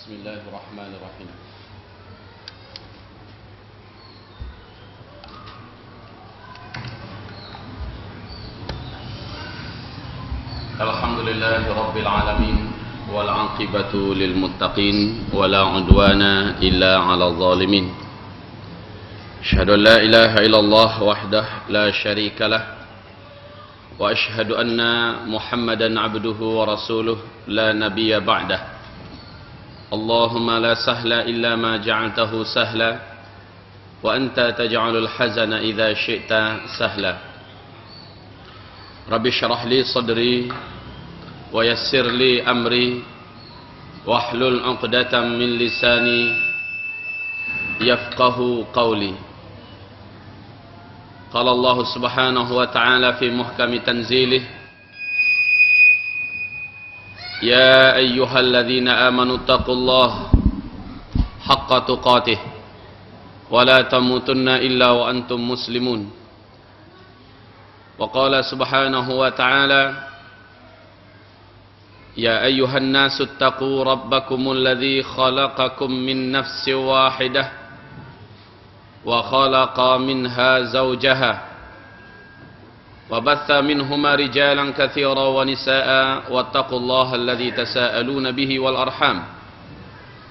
Bismillahirrahmanirrahim. Alhamdulillahi rabbil alamin wal 'aqibatu lil muttaqin wala 'udwana illa 'alal zalimin. Asyhadu an la ilaha illallah wahdahu la syarika lah wa asyhadu anna Muhammadan 'abduhu wa rasuluh la nabiyya ba'dah. Allahumma la sahla illa ma ja'altahu sahla wa anta taj'alul hazana idza syi'ta sahla. Rabbi syrah li sadri wa yassir li amri wahlul 'uqdatam min lisani yafqahu qawli. Qala Allah subhanahu wa ta'ala fi muhkami tanzilih, يا أيها الذين آمنوا اتقوا الله حق تقاته ولا تموتن إلا وأنتم مسلمون. وقال سبحانه وتعالى يا أيها الناس اتقوا ربكم الذي خلقكم من نفس واحدة وخلق منها زوجها وبث منهما رجالا كثيرا ونساء واتقوا الله الذي تساءلون به والأرحام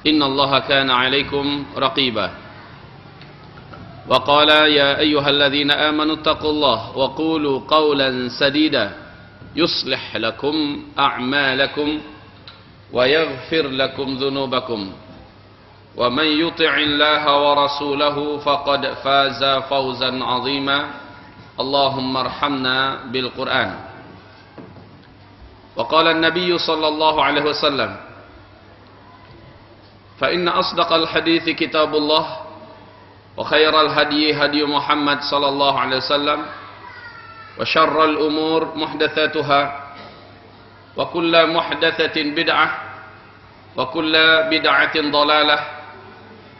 إن الله كان عليكم رقيبا. وقال يا أيها الذين آمنوا اتقوا الله وقولوا قولا سديدا يصلح لكم أعمالكم ويغفر لكم ذنوبكم ومن يطع الله ورسوله فقد فاز فوزا عظيما. اللهم ارحمنا بالقرآن. وقال النبي صلى الله عليه وسلم فإن أصدق الحديث كتاب الله وخير الهدي هدي محمد صلى الله عليه وسلم وشر الأمور محدثاتها وكل محدثة بدعة وكل بدعة ضلالة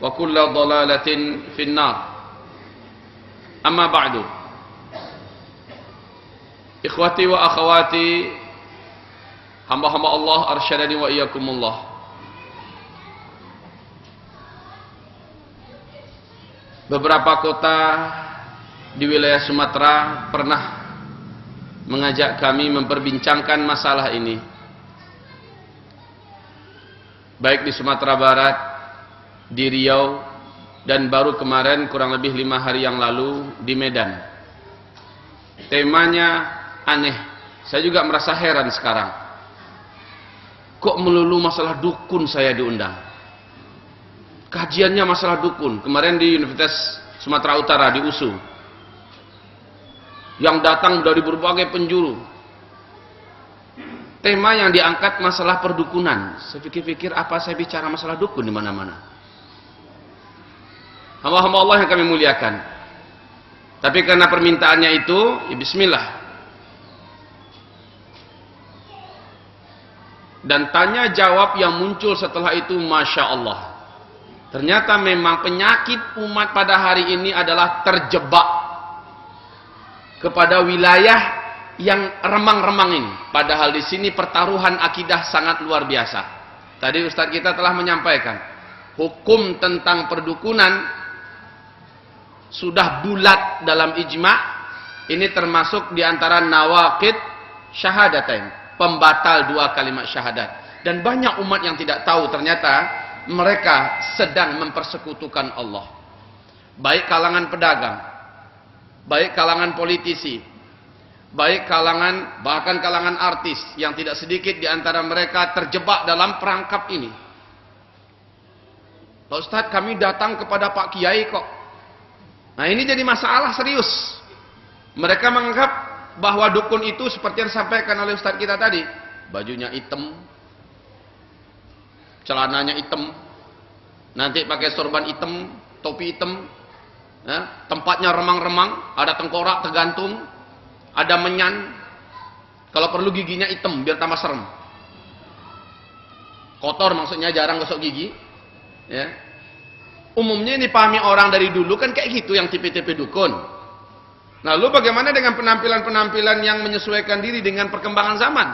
وكل ضلالة في النار. أما بعد. Ikhwati wa akhawati, hamba-hamba Allah arsyadani wa iyyakumullah. Beberapa kota di wilayah Sumatera pernah mengajak kami memperbincangkan masalah ini. Baik di Sumatera Barat, di Riau, dan baru kemarin kurang lebih 5 hari yang lalu di Medan. Temanya aneh. Saya juga merasa heran sekarang. Kok melulu masalah dukun saya diundang? Kajiannya masalah dukun. Kemarin di Universitas Sumatera Utara di USU. Yang datang dari berbagai penjuru. Tema yang diangkat masalah perdukunan. Saya pikir-pikir apa saya bicara masalah dukun di mana-mana. Hamba-hamba Allah yang kami muliakan. Tapi karena permintaannya itu, ya bismillah. Dan tanya jawab yang muncul setelah itu, Masya Allah. Ternyata memang penyakit umat pada hari ini adalah terjebak kepada wilayah yang remang-remang ini. Padahal di sini pertaruhan akidah sangat luar biasa. Tadi Ustadz kita telah menyampaikan, hukum tentang perdukunan sudah bulat dalam ijma'. Ini termasuk diantara nawaqid syahadatain, pembatal 2 kalimat syahadat. Dan banyak umat yang tidak tahu ternyata mereka sedang mempersekutukan Allah. Baik kalangan pedagang, baik kalangan politisi, baik kalangan, bahkan kalangan artis, yang tidak sedikit diantara mereka terjebak dalam perangkap ini. Pak Ustadz, kami datang kepada Pak Kiai kok. Nah, ini jadi masalah serius. Mereka menganggap bahwa dukun itu seperti yang disampaikan oleh Ustadz kita tadi. Bajunya hitam, celananya hitam, nanti pakai sorban hitam, topi hitam, ya, tempatnya remang-remang, ada tengkorak tergantung, ada menyan, kalau perlu giginya hitam biar tambah serem. Kotor maksudnya, jarang gosok gigi, ya. Umumnya ini dipahami orang dari dulu kan kayak gitu, yang tipe-tipe dukun. Nah, lalu bagaimana dengan penampilan-penampilan yang menyesuaikan diri dengan perkembangan zaman?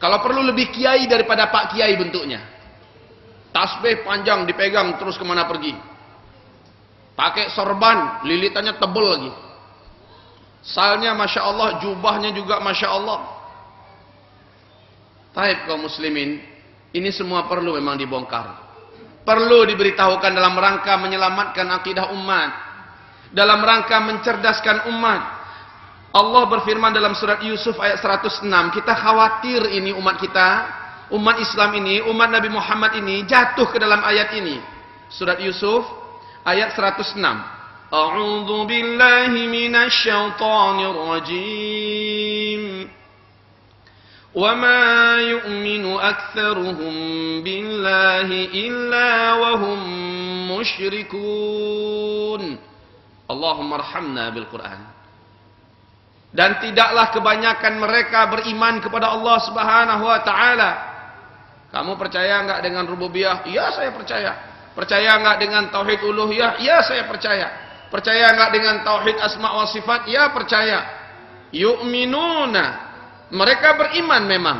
Kalau perlu lebih kiai daripada Pak Kiai bentuknya. Tasbih panjang dipegang terus kemana pergi. Pakai sorban, lilitannya tebel lagi. Salnya Masya Allah, jubahnya juga Masya Allah. Taib kaum muslimin, ini semua perlu memang dibongkar. Perlu diberitahukan dalam rangka menyelamatkan akidah umat. Dalam rangka mencerdaskan umat. Allah berfirman dalam surat Yusuf ayat 106. Kita khawatir ini umat kita, umat Islam ini, umat Nabi Muhammad ini jatuh ke dalam ayat ini. Surat Yusuf ayat 106. A'udzu billahi minasy syaithanir rajim. Wa ma yu'minu aktsaruhum billahi illa wa hum musyrikun. Allahumma arhamna bil Qur'an. Dan tidaklah kebanyakan mereka beriman kepada Allah Subhanahu wa taala. Kamu percaya enggak dengan rububiyah? Iya, saya percaya. Percaya enggak dengan tauhid uluhiyah? Iya, saya percaya. Percaya enggak dengan tauhid asma wa sifat? Iya, percaya. Yu'minuna. Mereka beriman memang.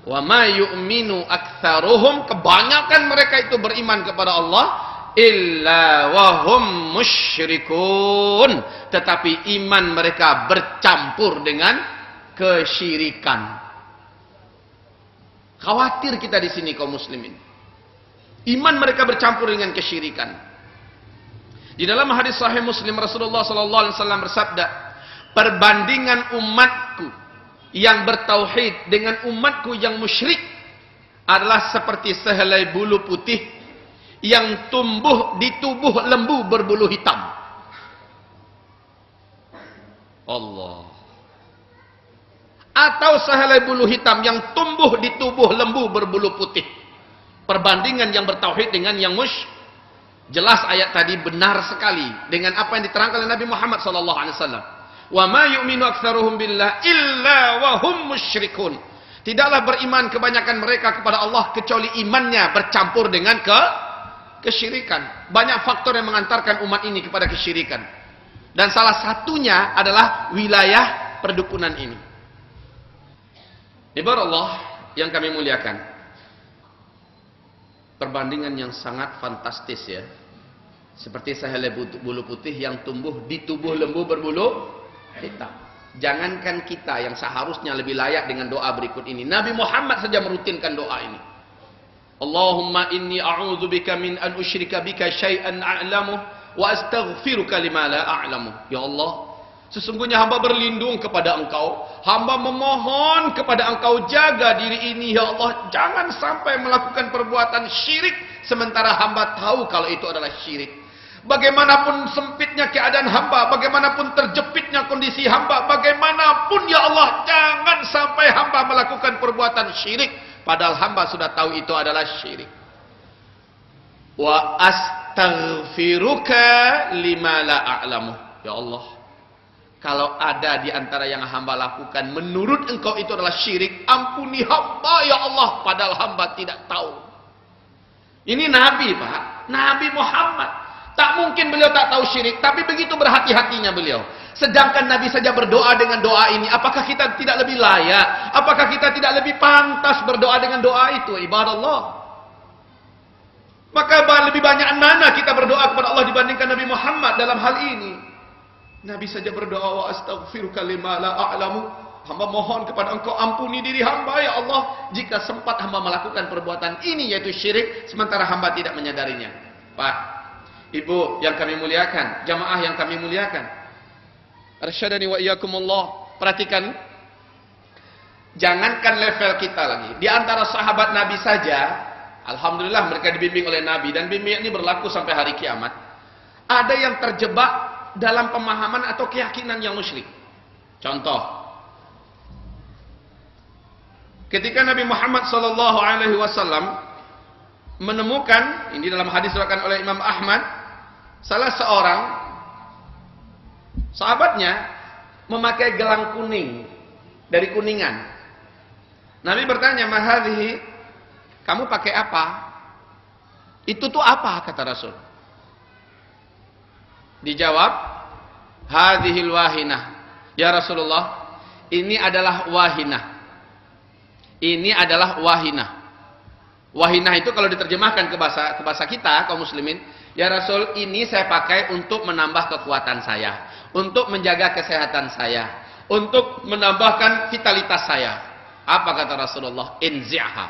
Wa ma yu'minu aktsaruhum, kebanyakan mereka itu beriman kepada Allah illa wa hum musyrikun, tetapi iman mereka bercampur dengan kesyirikan. Khawatir kita di sini kaum muslimin. Iman mereka bercampur dengan kesyirikan. Di dalam hadis sahih Muslim Rasulullah sallallahu alaihi wasallam bersabda, perbandingan umatku yang bertauhid dengan umatku yang musyrik adalah seperti sehelai bulu putih yang tumbuh di tubuh lembu berbulu hitam. Allah. Atau sehelai bulu hitam yang tumbuh di tubuh lembu berbulu putih. Perbandingan yang bertauhid dengan yang jelas ayat tadi benar sekali dengan apa yang diterangkan oleh Nabi Muhammad sallallahu alaihi wasallam. Wa ma yu'minu aktsaruhum billah illa wa hum musyrikun. Tidaklah beriman kebanyakan mereka kepada Allah kecuali imannya bercampur dengan kesyirikan. Banyak faktor yang mengantarkan umat ini kepada kesyirikan. Dan salah satunya adalah wilayah perdukunan ini. Ibarat Allah yang kami muliakan. Perbandingan yang sangat fantastis ya. Seperti sehelai bulu putih yang tumbuh di tubuh lembu berbulu hitam. Jangankan kita yang seharusnya lebih layak dengan doa berikut ini. Nabi Muhammad saja merutinkan doa ini. Allahumma inni a'udzubika min an usyrika bika syai'an a'lamu wa astaghfiruka lima la a'lamu. Ya Allah, sesungguhnya hamba berlindung kepada Engkau. Hamba memohon kepada Engkau, jaga diri ini ya Allah, jangan sampai melakukan perbuatan syirik sementara hamba tahu kalau itu adalah syirik. Bagaimanapun sempitnya keadaan hamba, bagaimanapun terjepitnya kondisi hamba, bagaimanapun ya Allah, jangan sampai hamba melakukan perbuatan syirik padahal hamba sudah tahu itu adalah syirik. Wa astaghfiruka lima la a'lamu. Ya Allah, kalau ada di antara yang hamba lakukan menurut Engkau itu adalah syirik, ampuni hamba ya Allah padahal hamba tidak tahu. Ini Nabi, Pak, Nabi Muhammad. Tak mungkin beliau tak tahu syirik, tapi begitu berhati-hatinya beliau. Sedangkan Nabi saja berdoa dengan doa ini, apakah kita tidak lebih layak? Apakah kita tidak lebih pantas berdoa dengan doa itu? Ibarat Allah. Maka lebih banyak mana kita berdoa kepada Allah dibandingkan Nabi Muhammad dalam hal ini. Nabi saja berdoa, wa astaghfiruka lima la a'lamu. Hamba mohon kepada Engkau, ampuni diri hamba ya Allah jika sempat hamba melakukan perbuatan ini yaitu syirik sementara hamba tidak menyadarinya. Pak, Ibu yang kami muliakan, jamaah yang kami muliakan, arsyadani wa iyyakumullah, perhatikan, jangankan level kita lagi, di antara sahabat Nabi saja, alhamdulillah mereka dibimbing oleh Nabi, dan bimbingan ini berlaku sampai hari kiamat. Ada yang terjebak dalam pemahaman atau keyakinan yang musyrik. Contoh, ketika Nabi Muhammad SAW menemukan, ini dalam hadis diriwayatkan oleh Imam Ahmad, salah seorang sahabatnya memakai gelang kuning dari kuningan. Nabi bertanya, "Mahadhihi?" Kamu pakai apa? Itu tuh apa? Kata Rasul. Dijawab, "Hadhil wahinah." Ya Rasulullah, ini adalah wahinah. Ini adalah wahinah. Wahinah itu kalau diterjemahkan ke bahasa kita kaum muslimin, ya Rasul, ini saya pakai untuk menambah kekuatan saya, untuk menjaga kesehatan saya, untuk menambahkan vitalitas saya. Apa kata Rasulullah? Inzi'ha.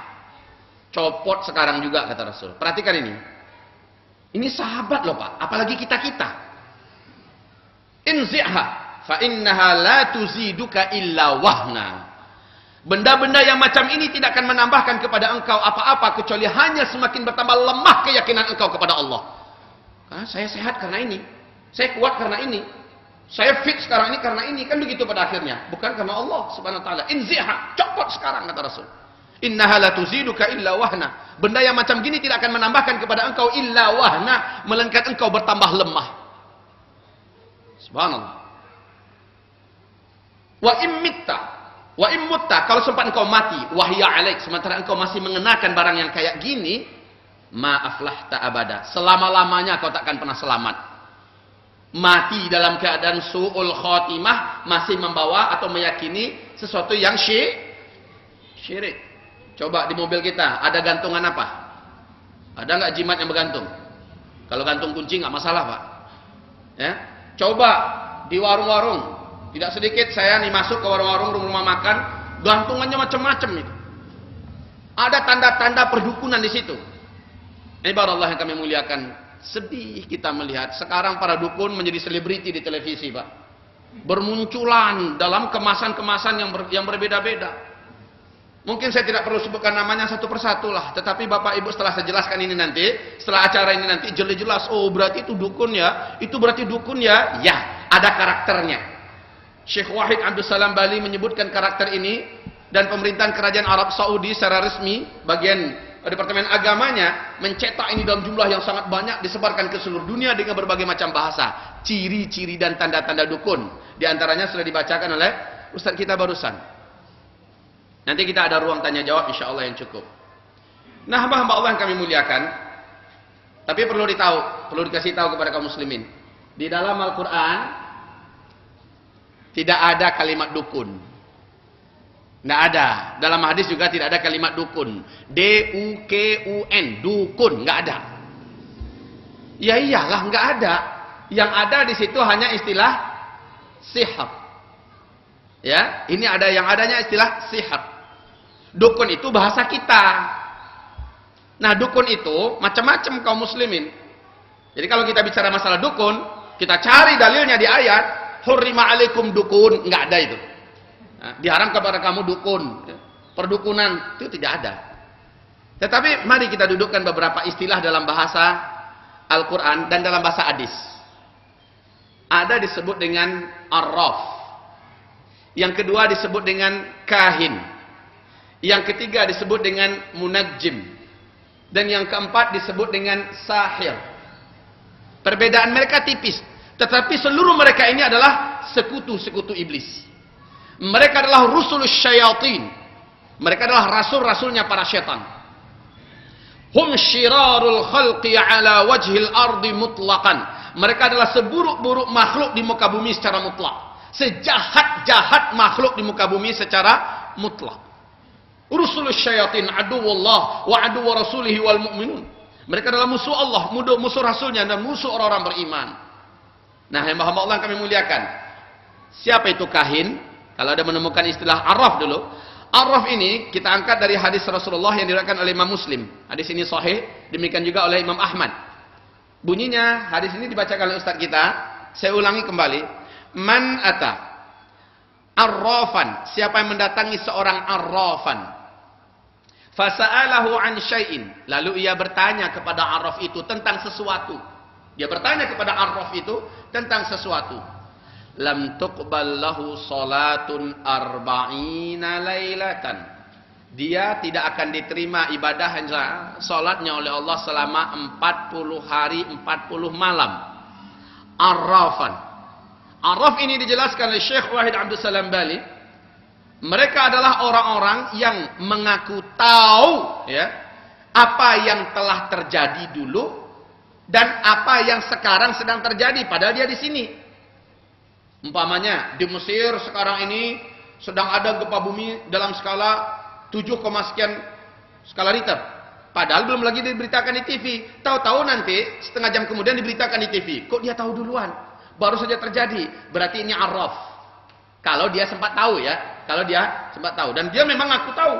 Copot sekarang juga kata Rasul. Perhatikan ini. Ini sahabat loh Pak, apalagi kita-kita. Inzi'ha fa innaha la tuziduka illa wahna. Benda-benda yang macam ini tidak akan menambahkan kepada engkau apa-apa kecuali hanya semakin bertambah lemah keyakinan engkau kepada Allah. Saya sehat karena ini, saya kuat karena ini, saya fit sekarang ini karena ini, kan begitu pada akhirnya, bukan karena Allah Subhanahu wa taala. Inziha, copot sekarang kata Rasul. Innaha la tuziduka illa wahna. Benda yang macam gini tidak akan menambahkan kepada engkau illa wahna, melainkan engkau bertambah lemah. Subhanallah. Wa immitta, wa immutta, kalau sempat engkau mati, wahya alaik, sementara engkau masih mengenakan barang yang kayak gini, ma'aflahta abada, selama-lamanya kau takkan pernah selamat. Mati dalam keadaan su'ul khotimah, masih membawa atau meyakini sesuatu yang syirik. Coba di mobil kita ada gantungan apa? Ada nggak jimat yang bergantung? Kalau gantung kunci nggak masalah Pak. Ya, coba di warung-warung, tidak sedikit saya nih masuk ke warung-warung, rumah makan, gantungannya macam-macam itu. Ada tanda-tanda perdukunan di situ. Ibarat Allah yang kami muliakan, sedih kita melihat sekarang para dukun menjadi selebriti di televisi, Pak. Bermunculan dalam kemasan-kemasan yang berbeda-beda. Mungkin saya tidak perlu sebutkan namanya satu persatu lah, tetapi Bapak Ibu setelah saya jelaskan ini nanti, setelah acara ini nanti jelas-jelas, oh berarti itu dukun ya, itu berarti dukun ya. Ya, ada karakternya. Syekh Wahid Abdul Salam Bali menyebutkan karakter ini, dan pemerintahan kerajaan Arab Saudi secara resmi, bagian Departemen Agamanya, mencetak ini dalam jumlah yang sangat banyak, disebarkan ke seluruh dunia dengan berbagai macam bahasa. Ciri-ciri dan tanda-tanda dukun. Di antaranya sudah dibacakan oleh Ustaz kita barusan. Nanti kita ada ruang tanya jawab insya Allah yang cukup. Nah, hamba-hamba Allah yang kami muliakan, tapi perlu dikasih tahu kepada kaum muslimin. Di dalam Al-Quran tidak ada kalimat dukun. Tidak ada. Dalam hadis juga tidak ada kalimat dukun. D-U-K-U-N. Dukun. Nggak ada. Ya iyalah, nggak ada. Yang ada di situ hanya istilah sihir. Ya, ini ada yang adanya istilah sihir. Dukun itu bahasa kita. Nah, dukun itu macam-macam kaum muslimin. Jadi kalau kita bicara masalah dukun, kita cari dalilnya di ayat, hurrima alaikum dukun, nggak ada itu. Nah, diharamkan kepada kamu dukun, perdukunan itu tidak ada. Tetapi mari kita dudukkan beberapa istilah dalam bahasa Al-Quran dan dalam bahasa hadis. Ada disebut dengan arraf. Yang kedua disebut dengan kahin. Yang ketiga disebut dengan munajjim. Dan yang keempat disebut dengan sahir. Perbedaan mereka tipis, tetapi seluruh mereka ini adalah sekutu-sekutu iblis. Mereka adalah rusulus syayatin. Mereka adalah rasul-rasulnya para syaitan. Hum syirarul khalqi ala wajhil ardi mutlaqan. Mereka adalah seburuk-buruk makhluk di muka bumi secara mutlak. Sejahat-jahat makhluk di muka bumi secara mutlak. Rusulus syayatin aduwullah wa aduwa rasulihi wal mu'minun. Mereka adalah musuh Allah, musuh rasulnya, dan musuh orang-orang beriman. Nah, hamba-hamba Allah yang kami muliakan, siapa itu kahin? Kalau ada menemukan istilah arraf dulu. Arraf ini kita angkat dari hadis Rasulullah yang diriwayatkan oleh Imam Muslim. Hadis ini sahih, demikian juga oleh Imam Ahmad. Bunyinya, hadis ini dibacakan oleh Ustaz kita. Saya ulangi kembali. Man ata arrafan, siapa yang mendatangi seorang arrafan, fasa'alahu an syai'in, lalu ia bertanya kepada arraf itu tentang sesuatu. Dia bertanya kepada arraf itu tentang sesuatu. Lam tuqbal lahu salatun arba'ina lailatan. Dia tidak akan diterima ibadah salatnya oleh Allah selama 40 hari 40 malam. Arrafan. Arraf ini dijelaskan oleh Syekh Wahid Abdul Salam Bali. Mereka adalah orang-orang yang mengaku tahu ya, apa yang telah terjadi dulu dan apa yang sekarang sedang terjadi, padahal dia di sini. Umpamanya di Mesir sekarang ini sedang ada gempa bumi dalam skala 7, sekian skala Richter. Padahal belum lagi diberitakan di TV. Tahu-tahu nanti setengah jam kemudian diberitakan di TV. Kok dia tahu duluan? Baru saja terjadi. Berarti ini arraf. Kalau dia sempat tahu ya. Kalau dia sempat tahu. Dan dia memang aku tahu.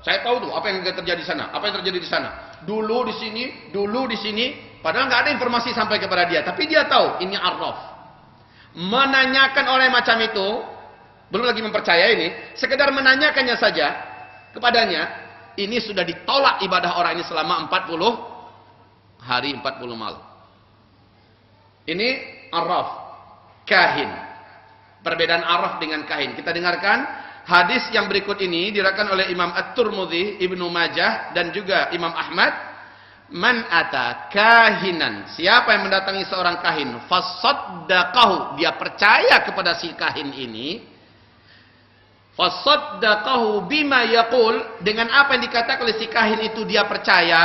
Saya tahu tuh apa yang terjadi di sana. Apa yang terjadi di sana. Dulu di sini. Dulu di sini. Padahal nggak ada informasi sampai kepada dia. Tapi dia tahu. Ini arraf. Menanyakan orang macam itu. Belum lagi mempercayai ini. Sekedar menanyakannya saja. Kepadanya. Ini sudah ditolak ibadah orang ini selama 40 hari 40 malam. Ini arraf, kahin. Perbedaan arraf dengan kahin. Kita dengarkan hadis yang berikut ini diriwayatkan oleh Imam At-Tirmidzi, Ibnu Majah dan juga Imam Ahmad. Man ata kahinan, siapa yang mendatangi seorang kahin, fasaddaqahu, dia percaya kepada si kahin ini. Fasaddaqahu bima yaqul, dengan apa yang dikatakan oleh si kahin itu dia percaya.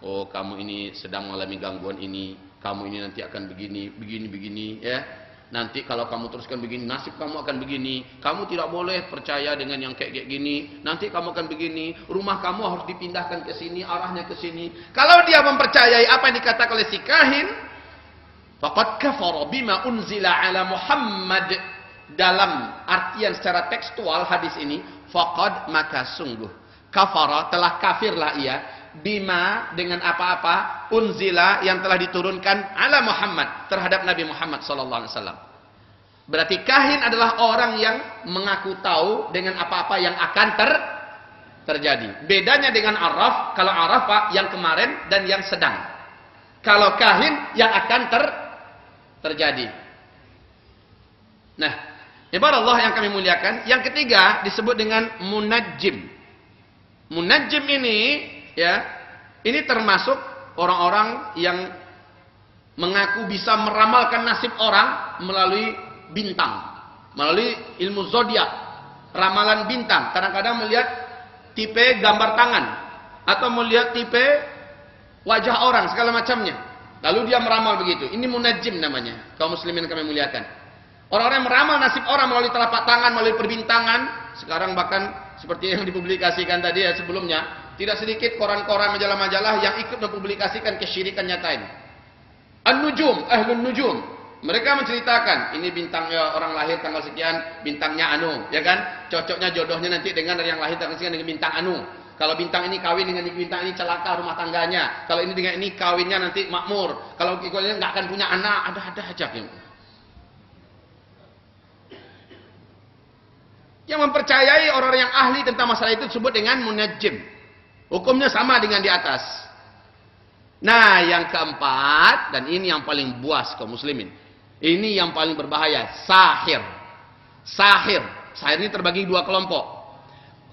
Oh, kamu ini sedang mengalami gangguan ini, kamu ini nanti akan begini ya. Nanti kalau kamu teruskan begini, nasib kamu akan begini. Kamu tidak boleh percaya dengan yang kayak gini. Nanti kamu akan begini, rumah kamu harus dipindahkan ke sini, arahnya ke sini. Kalau dia mempercayai apa yang dikatakan oleh si kahin, faqad kafara bima unzila ala Muhammad. Dalam artian secara tekstual hadis ini, faqad, maka sungguh, kafara, telah kafirlah ia, bima, dengan apa-apa, unzila, yang telah diturunkan ala Muhammad, terhadap Nabi Muhammad SAW. Berarti kahin adalah orang yang mengaku tahu dengan apa-apa yang akan terjadi. Bedanya dengan arraf, kalau arraf Pak, yang kemarin dan yang sedang. Kalau kahin, yang akan terjadi. Nah, ibarat Allah yang kami muliakan, yang ketiga disebut dengan munajjim. Munajjim ini, ya, ini termasuk orang-orang yang mengaku bisa meramalkan nasib orang melalui bintang, melalui ilmu zodiak, ramalan bintang. Kadang-kadang melihat tipe gambar tangan atau melihat tipe wajah orang segala macamnya. Lalu dia meramal begitu. Ini munajjim namanya. Kaum muslimin kami muliakan. Orang-orang yang meramal nasib orang melalui telapak tangan, melalui perbintangan. Sekarang bahkan seperti yang dipublikasikan tadi ya sebelumnya, tidak sedikit koran-koran, majalah-majalah yang ikut mempublikasikan kesyirikan nyata ini. An-Nujum, Ahlun Nujum. Mereka menceritakan, ini bintangnya orang lahir tanggal sekian, bintangnya anu, ya kan? Cocoknya jodohnya nanti dengan yang lahir tanggal sekian dengan bintang anu. Kalau bintang ini kawin dengan bintang ini celaka rumah tangganya. Kalau ini dengan ini kawinnya nanti makmur. Kalau kawinnya nggak akan punya anak, ada aja yang mempercayai orang-orang yang ahli tentang masalah itu disebut dengan munajjim. Hukumnya sama dengan di atas. Nah, yang keempat, dan ini yang paling buas kaum muslimin. Ini yang paling berbahaya, sahir. Sahir ini terbagi dua kelompok.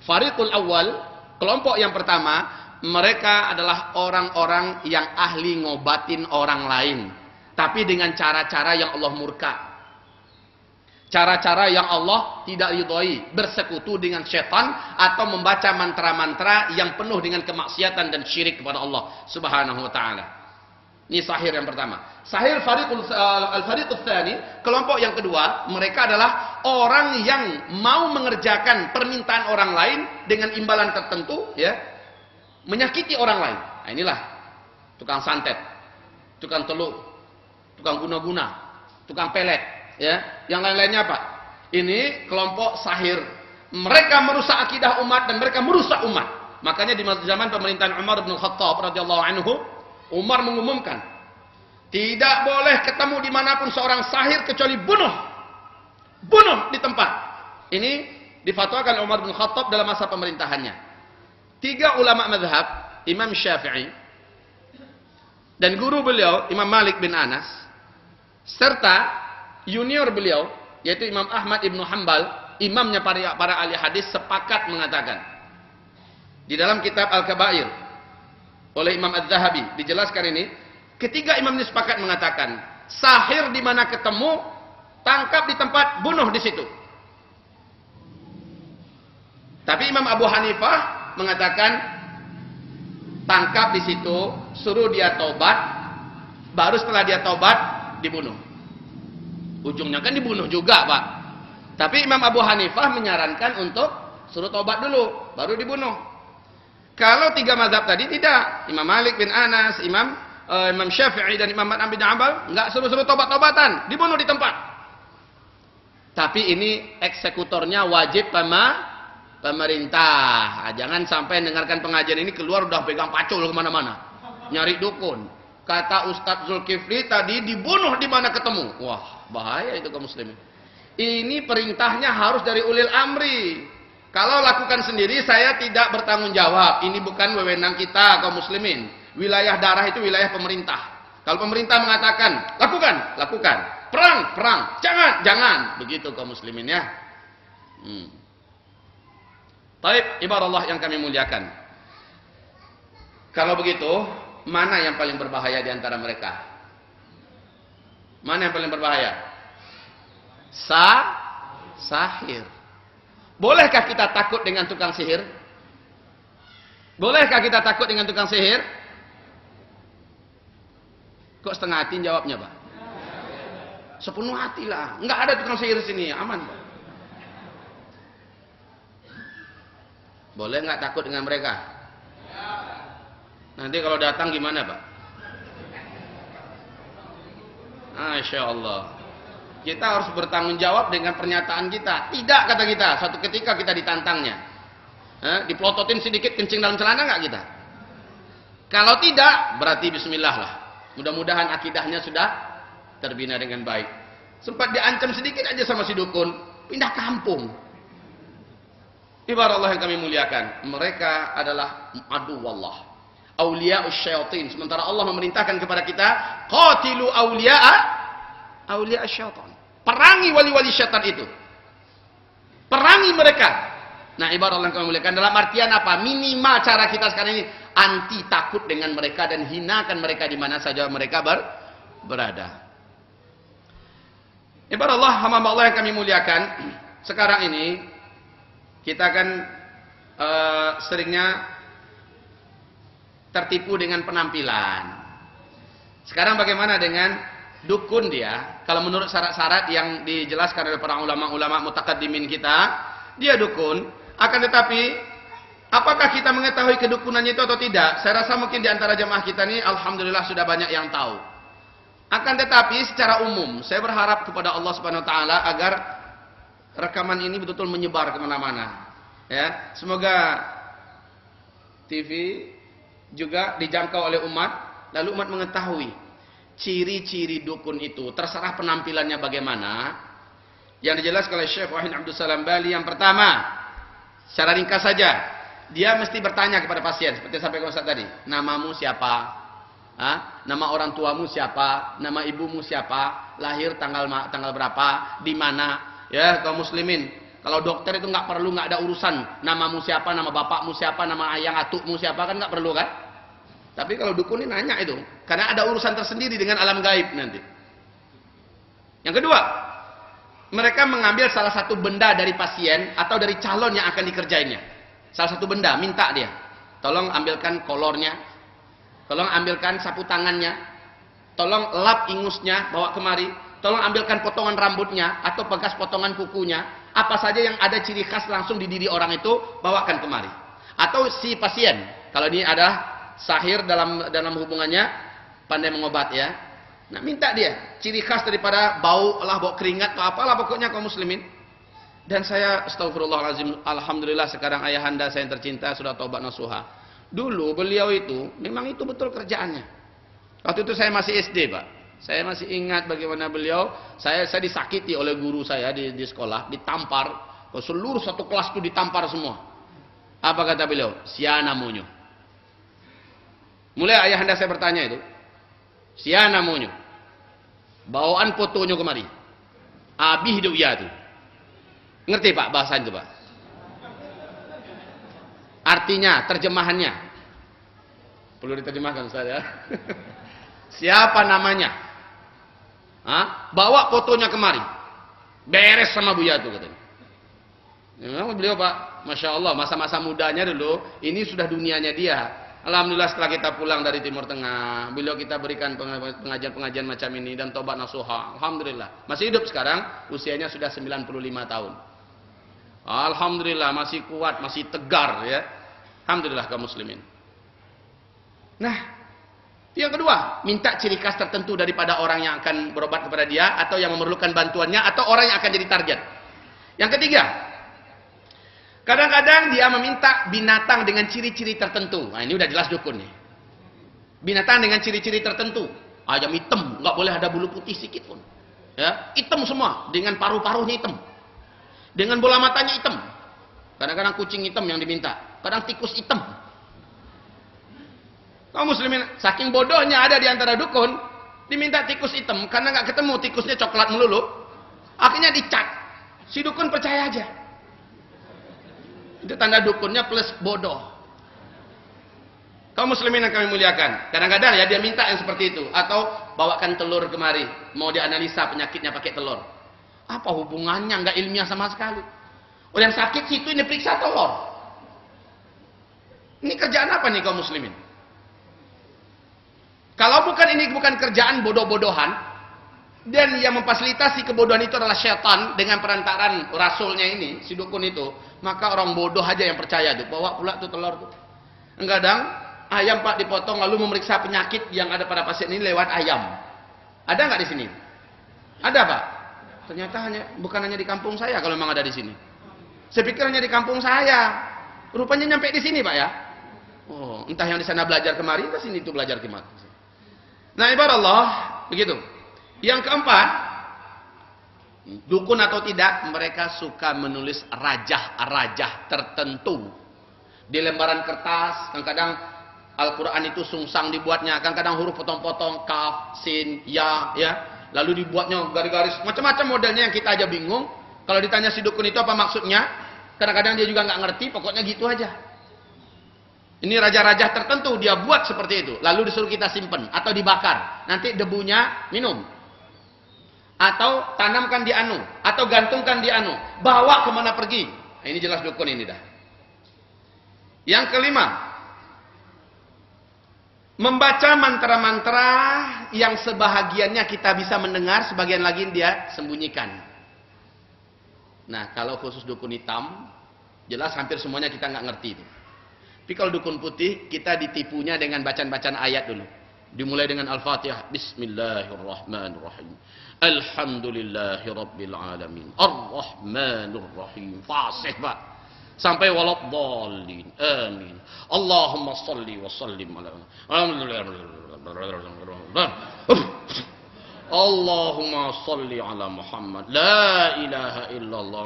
Fariqul awal, kelompok yang pertama, mereka adalah orang-orang yang ahli ngobatin orang lain. Tapi dengan cara-cara yang Allah murka. Cara-cara yang Allah tidak ridhoi, bersekutu dengan syaitan atau membaca mantra-mantra yang penuh dengan kemaksiatan dan syirik kepada Allah Subhanahu wa taala. Ini sahir yang pertama. Sahir al-fariqul tsani, kelompok yang kedua, mereka adalah orang yang mau mengerjakan permintaan orang lain dengan imbalan tertentu, ya. Menyakiti orang lain. Nah, inilah tukang santet, tukang teluk, tukang guna-guna, tukang pelet. Ya, yang lain-lainnya apa? Ini kelompok sahir. Mereka merusak akidah umat dan mereka merusak umat. Makanya di zaman pemerintahan Umar bin Khattab radhiyallahu anhu, Umar mengumumkan, tidak boleh ketemu dimanapun seorang sahir kecuali bunuh di tempat. Ini difatwakan Umar bin Khattab dalam masa pemerintahannya. 3 ulama mazhab, Imam Syafi'i dan guru beliau Imam Malik bin Anas, serta junior beliau, yaitu Imam Ahmad ibnu Hanbal, imamnya para ahli hadis, sepakat mengatakan di dalam kitab Al-Kabair oleh Imam Az-Zahabi dijelaskan ini, ketiga imam ini sepakat mengatakan, sahir di mana ketemu, tangkap di tempat, bunuh di situ. Tapi Imam Abu Hanifah mengatakan, tangkap di situ, suruh dia taubat, baru setelah dia taubat dibunuh. Ujungnya kan dibunuh juga, Pak. Tapi Imam Abu Hanifah menyarankan untuk suruh taubat dulu, baru dibunuh. Kalau 3 mazhab tadi tidak. Imam Malik bin Anas, Imam Syafi'i dan Imam Ahmad bin Hanbal enggak seru-seru tobat-tobatan, dibunuh di tempat. Tapi ini eksekutornya wajib pemerintah. Jangan sampai dengarkan pengajian ini keluar udah pegang pacul kemana-mana, nyari dukun. Kata Ustadz Zulkifli tadi dibunuh di mana ketemu. Wah, bahaya itu kaum muslimin. Ini perintahnya harus dari ulil amri. Kalau lakukan sendiri saya tidak bertanggung jawab. Ini bukan wewenang kita kaum muslimin. Wilayah darah itu wilayah pemerintah. Kalau pemerintah mengatakan lakukan. Perang. Jangan. Begitu kaum muslimin ya. Taib, ibarat Allah yang kami muliakan. Kalau begitu, mana yang paling berbahaya di antara mereka? Mana yang paling berbahaya? Sahir. Bolehkah kita takut dengan tukang sihir? Bolehkah kita takut dengan tukang sihir? Kok setengah hati jawabnya, Pak? Sepenuh hati lah. Enggak ada tukang sihir sini, aman, Pak. Boleh nggak takut dengan mereka? Nanti kalau datang gimana, Pak? Masya Allah. Kita harus bertanggung jawab dengan pernyataan kita. Tidak, kata kita. Suatu ketika kita ditantangnya. Dipelototin sedikit kencing dalam celana nggak kita? Kalau tidak, berarti bismillah lah. Mudah-mudahan akidahnya sudah terbina dengan baik. Sempat diancam sedikit aja sama si dukun, pindah kampung. Ibarat Allah yang kami muliakan. Mereka adalah adu wallah. Awliya'us syaitin. Sementara Allah memerintahkan kepada kita, qatilu awliya'as syaitan. Perangi wali-wali syaitan itu. Perangi mereka. Nah, ibarat Allah yang kami muliakan dalam artian apa? Minimal cara kita sekarang ini anti takut dengan mereka dan hinakan mereka di mana saja mereka berada. Ibarat Allah, hamba Allah yang kami muliakan. Sekarang ini kita kan seringnya tertipu dengan penampilan. Sekarang bagaimana dengan dukun dia? Kalau menurut syarat-syarat yang dijelaskan oleh para ulama-ulama mutakaddimin kita, dia dukun. Akan tetapi, apakah kita mengetahui kedukunannya itu atau tidak? Saya rasa mungkin di antara jemaah kita ini, alhamdulillah sudah banyak yang tahu. Akan tetapi, secara umum, saya berharap kepada Allah Subhanahu Wa Taala agar rekaman ini betul-betul menyebar kemana-mana. Ya, semoga TV juga dijangkau oleh umat, lalu umat mengetahui ciri-ciri dukun itu. Terserah penampilannya bagaimana. Yang dijelaskan oleh Syekh Wahid Abdul Salam Bali, yang pertama, secara ringkas saja, dia mesti bertanya kepada pasien, seperti sampai Ustaz tadi, namamu siapa? Nama orang tuamu siapa? Nama ibumu siapa? Lahir tanggal berapa? Di mana? Ya, kaum muslimin, kalau dokter itu nggak perlu, nggak ada urusan namamu siapa, nama bapakmu siapa, nama ayang atukmu siapa, kan nggak perlu kan? Tapi kalau dukun ini nanya itu, karena ada urusan tersendiri dengan alam gaib nanti. Yang kedua, mereka mengambil salah satu benda dari pasien atau dari calon yang akan dikerjainnya. Salah satu benda, minta dia, tolong ambilkan kolornya, tolong ambilkan sapu tangannya, tolong lap ingusnya, bawa kemari. Tolong ambilkan potongan rambutnya atau bekas potongan kukunya. Apa saja yang ada ciri khas langsung di diri orang itu, bawakan kemari. Atau si pasien, kalau ini ada sahir dalam hubungannya, pandai mengobat ya. Nah, minta dia ciri khas daripada bau keringat atau apalah pokoknya kaum muslimin. Dan saya astagfirullahalazim, alhamdulillah sekarang ayahanda saya yang tercinta sudah taubat nasuha. Dulu beliau itu memang itu betul kerjaannya. Waktu itu saya masih SD, Pak. Saya masih ingat bagaimana beliau, saya disakiti oleh guru saya di sekolah, ditampar, seluruh satu kelas itu ditampar semua. Apa kata beliau? Siana monyo. Mulai ayahanda saya bertanya itu, siana monyo. Bawaan fotonya kemari. Abi hidup ya itu. Ngerti Pak bahasa itu Pak? Artinya, terjemahannya. Perlu diterjemahkan Ustaz ya. Siapa namanya? Bawa fotonya kemari. Beres sama Buya itu katanya. Memang beliau Pak, Masya Allah, masa-masa mudanya dulu, ini sudah dunianya dia. Alhamdulillah setelah kita pulang dari Timur Tengah, beliau kita berikan pengajian-pengajian macam ini dan tobat nasuha. Alhamdulillah. Masih hidup sekarang, usianya sudah 95 tahun. Alhamdulillah masih kuat, masih tegar ya. Alhamdulillah kaum muslimin. Nah, yang kedua, minta ciri khas tertentu daripada orang yang akan berobat kepada dia, atau yang memerlukan bantuannya, atau orang yang akan jadi target. Yang ketiga, kadang-kadang dia meminta binatang dengan ciri-ciri tertentu. Nah, ini udah jelas dukun nih. Binatang dengan ciri-ciri tertentu. Ayam hitam, nggak boleh ada bulu putih sedikit pun. Ya, hitam semua, dengan paruh-paruhnya hitam. Dengan bola matanya hitam. Kadang-kadang kucing hitam yang diminta, kadang tikus hitam. Kaum muslimin, saking bodohnya ada di antara dukun, diminta tikus hitam, karena nggak ketemu tikusnya coklat melulu, akhirnya dicat. Si dukun percaya aja. Itu tanda dukunnya plus bodoh. Kaum muslimin yang kami muliakan, kadang-kadang ya dia minta yang seperti itu, atau bawakan telur kemari, mau dianalisa penyakitnya pakai telur. Apa hubungannya? Nggak ilmiah sama sekali. Orang sakit situ ini periksa telur. Ini kerjaan apa nih kaum muslimin? Kalau ini bukan kerjaan bodoh-bodohan, dan yang memfasilitasi kebodohan itu adalah syaitan dengan perantaran rasulnya ini, si dukun itu, maka orang bodoh aja yang percaya tuh, bawa pula tuh telur tuh. Kadang ayam Pak dipotong lalu memeriksa penyakit yang ada pada pasien ini lewat ayam. Ada nggak di sini? Ada Pak? Ternyata bukan hanya di kampung saya kalau memang ada di sini. Saya pikir hanya di kampung saya. Rupanya nyampe di sini Pak ya. Oh, entah yang di sana belajar kemarin, ke sini tuh belajar kemarin. Nah, ibarat Allah, begitu. Yang keempat, dukun atau tidak, mereka suka menulis rajah-rajah tertentu. Di lembaran kertas, kadang-kadang Al-Quran itu sungsang dibuatnya, kadang-kadang huruf potong-potong, kaf, sin, ya. Lalu dibuatnya garis-garis, macam-macam modelnya yang kita aja bingung. Kalau ditanya si dukun itu apa maksudnya, kadang-kadang dia juga nggak ngerti, pokoknya gitu aja. Ini raja-raja tertentu dia buat seperti itu, lalu disuruh kita simpen atau dibakar, nanti debunya minum, atau tanamkan di anu, atau gantungkan di anu, bawa kemana pergi. Nah, ini jelas dukun ini dah. Yang kelima, membaca mantra-mantra yang sebahagiannya kita bisa mendengar, sebagian lagi dia sembunyikan. Nah, kalau khusus dukun hitam, jelas hampir semuanya kita nggak ngerti itu. Tapi kalau dukun putih, kita ditipunya dengan bacaan-bacaan ayat dulu. Dimulai dengan Al-Fatihah. Bismillahirrahmanirrahim. Alhamdulillahirabbil alamin. Ar-Rahmanirrahim. Fasih, Pak. Sampai waladhdallin. Amin. Allahumma shalli wa sallim ala Allahumma shalli ala Muhammad. La ilaha illallah.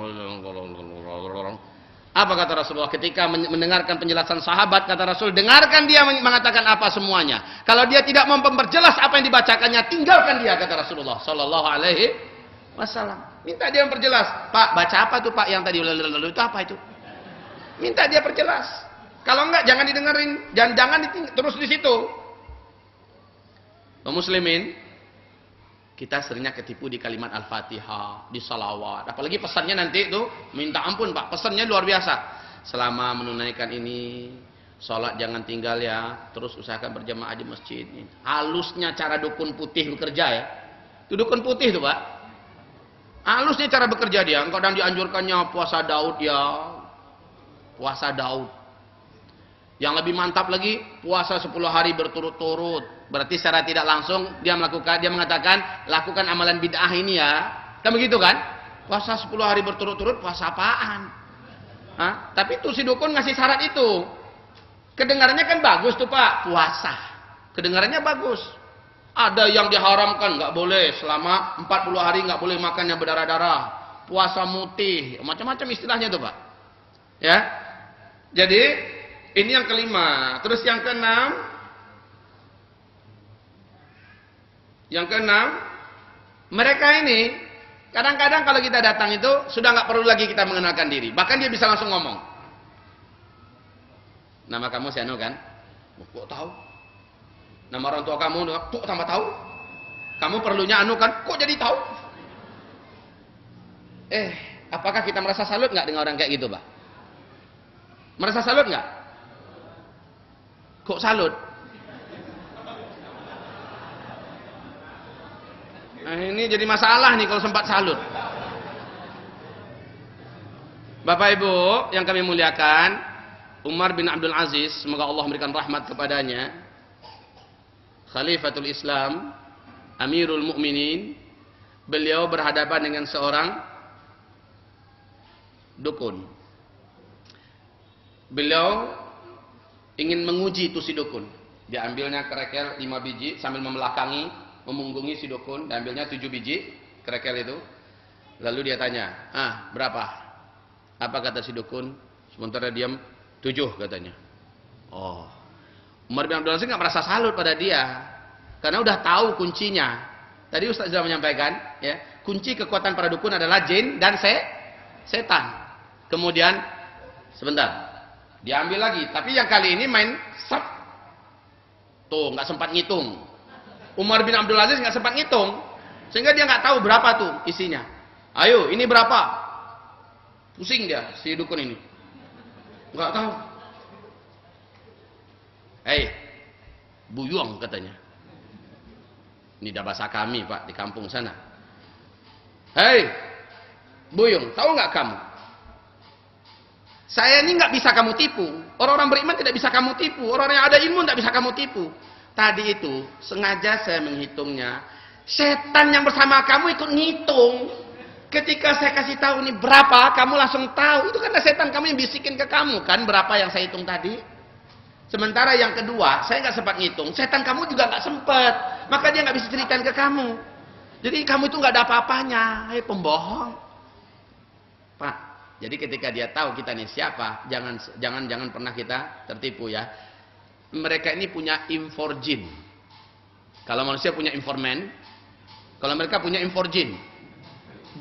Apa kata Rasulullah ketika mendengarkan penjelasan sahabat? Kata Rasul, dengarkan dia mengatakan apa semuanya. Kalau dia tidak memperjelas apa yang dibacakannya, tinggalkan dia, kata Rasulullah sallallahu alaihi wasallam. Minta dia memperjelas. Pak, baca apa tuh Pak yang tadi lalu itu apa itu? Minta dia perjelas. Kalau enggak jangan didengerin, jangan terus di situ. Kaum muslimin, kita seringnya ketipu di kalimat Al-Fatihah, di salawat. Apalagi pesannya nanti itu, minta ampun Pak, pesannya luar biasa. Selama menunaikan ini, sholat jangan tinggal ya, terus usahakan berjamaah di masjid. Halusnya cara dukun putih bekerja ya. Itu dukun putih tuh Pak. Halusnya cara bekerja dia. Kadang dianjurkannya puasa Daud ya. Puasa Daud. Yang lebih mantap lagi, puasa 10 hari berturut-turut. Berarti secara tidak langsung dia mengatakan lakukan amalan bid'ah ini ya. Kan begitu kan? Puasa 10 hari berturut-turut, puasa apaan? Hah? Tapi itu si dukun ngasih syarat itu. Kedengarannya kan bagus tuh Pak, puasa. Kedengarannya bagus. Ada yang diharamkan, nggak boleh selama 40 hari nggak boleh makan yang berdarah-darah. Puasa mutih, macam-macam istilahnya tuh Pak. Ya. Jadi ini yang kelima. Terus yang keenam, mereka ini kadang-kadang kalau kita datang itu sudah nggak perlu lagi kita mengenalkan diri. Bahkan dia bisa langsung ngomong. Nama kamu si Anu kan? Kok tahu? Nama orang tua kamu kok tambah tahu? Kamu perlunya Anu kan? Kok jadi tahu? Apakah kita merasa salut nggak dengan orang kayak gitu, Pak? Merasa salut nggak? Kok salut? Nah, ini jadi masalah nih kalau sempat salut. Bapak Ibu yang kami muliakan, Umar bin Abdul Aziz, semoga Allah memberikan rahmat kepadanya, Khalifatul Islam, Amirul Mukminin, beliau berhadapan dengan seorang dukun. Beliau ingin menguji itu si dukun. Diambilnya kerekel 5 biji sambil membelakangi, memunggungi si dukun. Diambilnya 7 biji kerekel itu. Lalu dia tanya, berapa? Apa kata si dukun? Sementara diam, 7 katanya. Oh, Umar bin Abdul Aziz nggak merasa salut pada dia, karena udah tahu kuncinya. Tadi Ustaz sudah menyampaikan, ya, kunci kekuatan para dukun adalah jin dan setan. Kemudian sebentar, diambil lagi, tapi yang kali ini main sep. Tuh, nggak sempat ngitung. Umar bin Abdul Aziz nggak sempat ngitung, sehingga dia nggak tahu berapa tuh isinya. Ayo, ini berapa? Pusing dia si dukun ini, nggak tahu. Hei, buyung katanya. Ini dah bahasa kami Pak di kampung sana. Hei, buyung, tahu nggak kamu? Saya ini nggak bisa kamu tipu. Orang-orang beriman tidak bisa kamu tipu. Orang-orang yang ada ilmu tidak bisa kamu tipu. Tadi itu sengaja saya menghitungnya. Setan yang bersama kamu ikut ngitung. Ketika saya kasih tahu ini berapa, kamu langsung tahu. Itu karena setan kamu yang bisikin ke kamu kan berapa yang saya hitung tadi. Sementara yang kedua, saya nggak sempat ngitung. Setan kamu juga nggak sempat, maka dia nggak bisa ceritain ke kamu. Jadi kamu itu nggak ada apa-apanya. Hei pembohong, Pak. Jadi ketika dia tahu kita ini siapa, jangan pernah kita tertipu ya. Mereka ini punya inforjin. Kalau manusia punya informan, kalau mereka punya inforjin.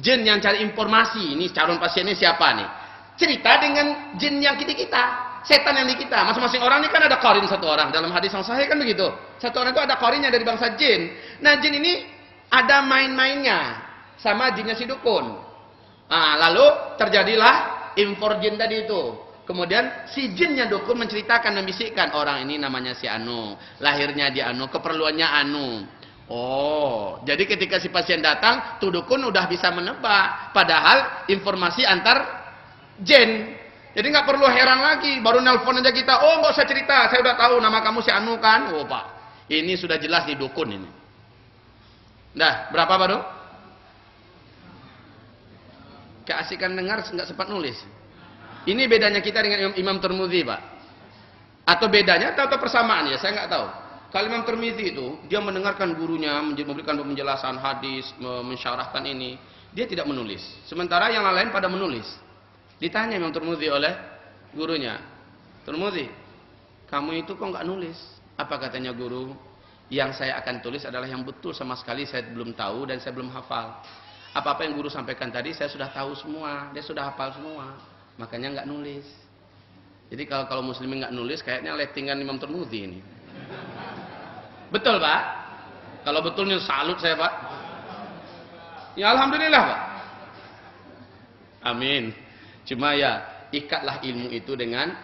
Jin yang cari informasi, ini calon pasiennya siapa nih? Cerita dengan jin yang kita, setan yang di kita. Masing-masing orang ini kan ada qarin satu orang. Dalam hadis yang sahih kan begitu. Satu orang itu ada qarinnya dari bangsa jin. Nah, jin ini ada main-mainnya sama jinnya si dukun. Nah, lalu terjadilah inforjin tadi itu. Kemudian si jinnya dukun menceritakan, membisikkan, orang ini namanya si Anu, lahirnya di Anu, keperluannya Anu. Oh, jadi ketika si pasien datang, tuh dukun udah bisa menebak. Padahal informasi antar jin. Jadi nggak perlu heran lagi, baru nelpon aja kita. Oh, nggak usah cerita, saya udah tahu nama kamu si Anu kan. Oh Pak, ini sudah jelas di dukun ini. Dah, berapa baru? Keasikan dengar nggak sempat nulis. Ini bedanya kita dengan Imam Tirmidzi, Pak. Atau bedanya atau persamaan ya, saya nggak tahu. Kalau Imam Tirmidzi itu, dia mendengarkan gurunya, memberikan penjelasan hadis, mensyarahkan ini. Dia tidak menulis. Sementara yang lain pada menulis. Ditanya Imam Tirmidzi oleh gurunya. Tirmidzi, kamu itu kok nggak nulis? Apa katanya guru? Yang saya akan tulis adalah yang betul sama sekali saya belum tahu dan saya belum hafal. Apa-apa yang guru sampaikan tadi saya sudah tahu semua. Dia sudah hafal semua. Makanya nggak nulis. Jadi kalau muslimin nggak nulis, kayaknya lettingan Imam Tirmidzi ini. Betul Pak? Kalau betulnya salut saya Pak. Ya Alhamdulillah Pak. Amin. Cuma ya ikatlah ilmu itu dengan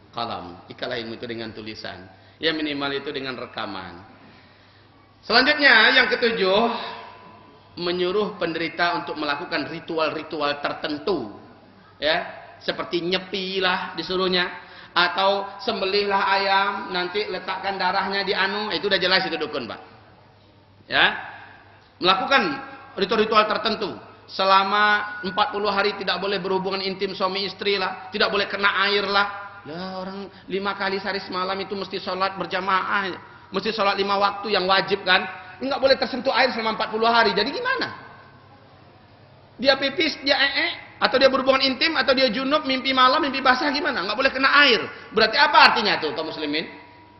kalam. Ikatlah ilmu itu dengan tulisan. Ya minimal itu dengan rekaman. Selanjutnya yang ketujuh, menyuruh penderita untuk melakukan ritual-ritual tertentu. Ya, seperti nyepilah disuruhnya, atau sembelihlah ayam, nanti letakkan darahnya di anu, itu udah jelas itu dukun Pak. Ya, melakukan ritual-ritual tertentu. Selama 40 hari tidak boleh berhubungan intim suami istri lah, tidak boleh kena air lah. Ya orang 5 kali sehari semalam itu mesti sholat berjamaah, mesti sholat 5 waktu yang wajib kan. Enggak boleh tersentuh air selama 40 hari. Jadi gimana? Dia pipis, dia atau dia berhubungan intim, atau dia junub, mimpi malam, mimpi basah, gimana? Enggak boleh kena air. Berarti apa artinya tuh kaum muslimin?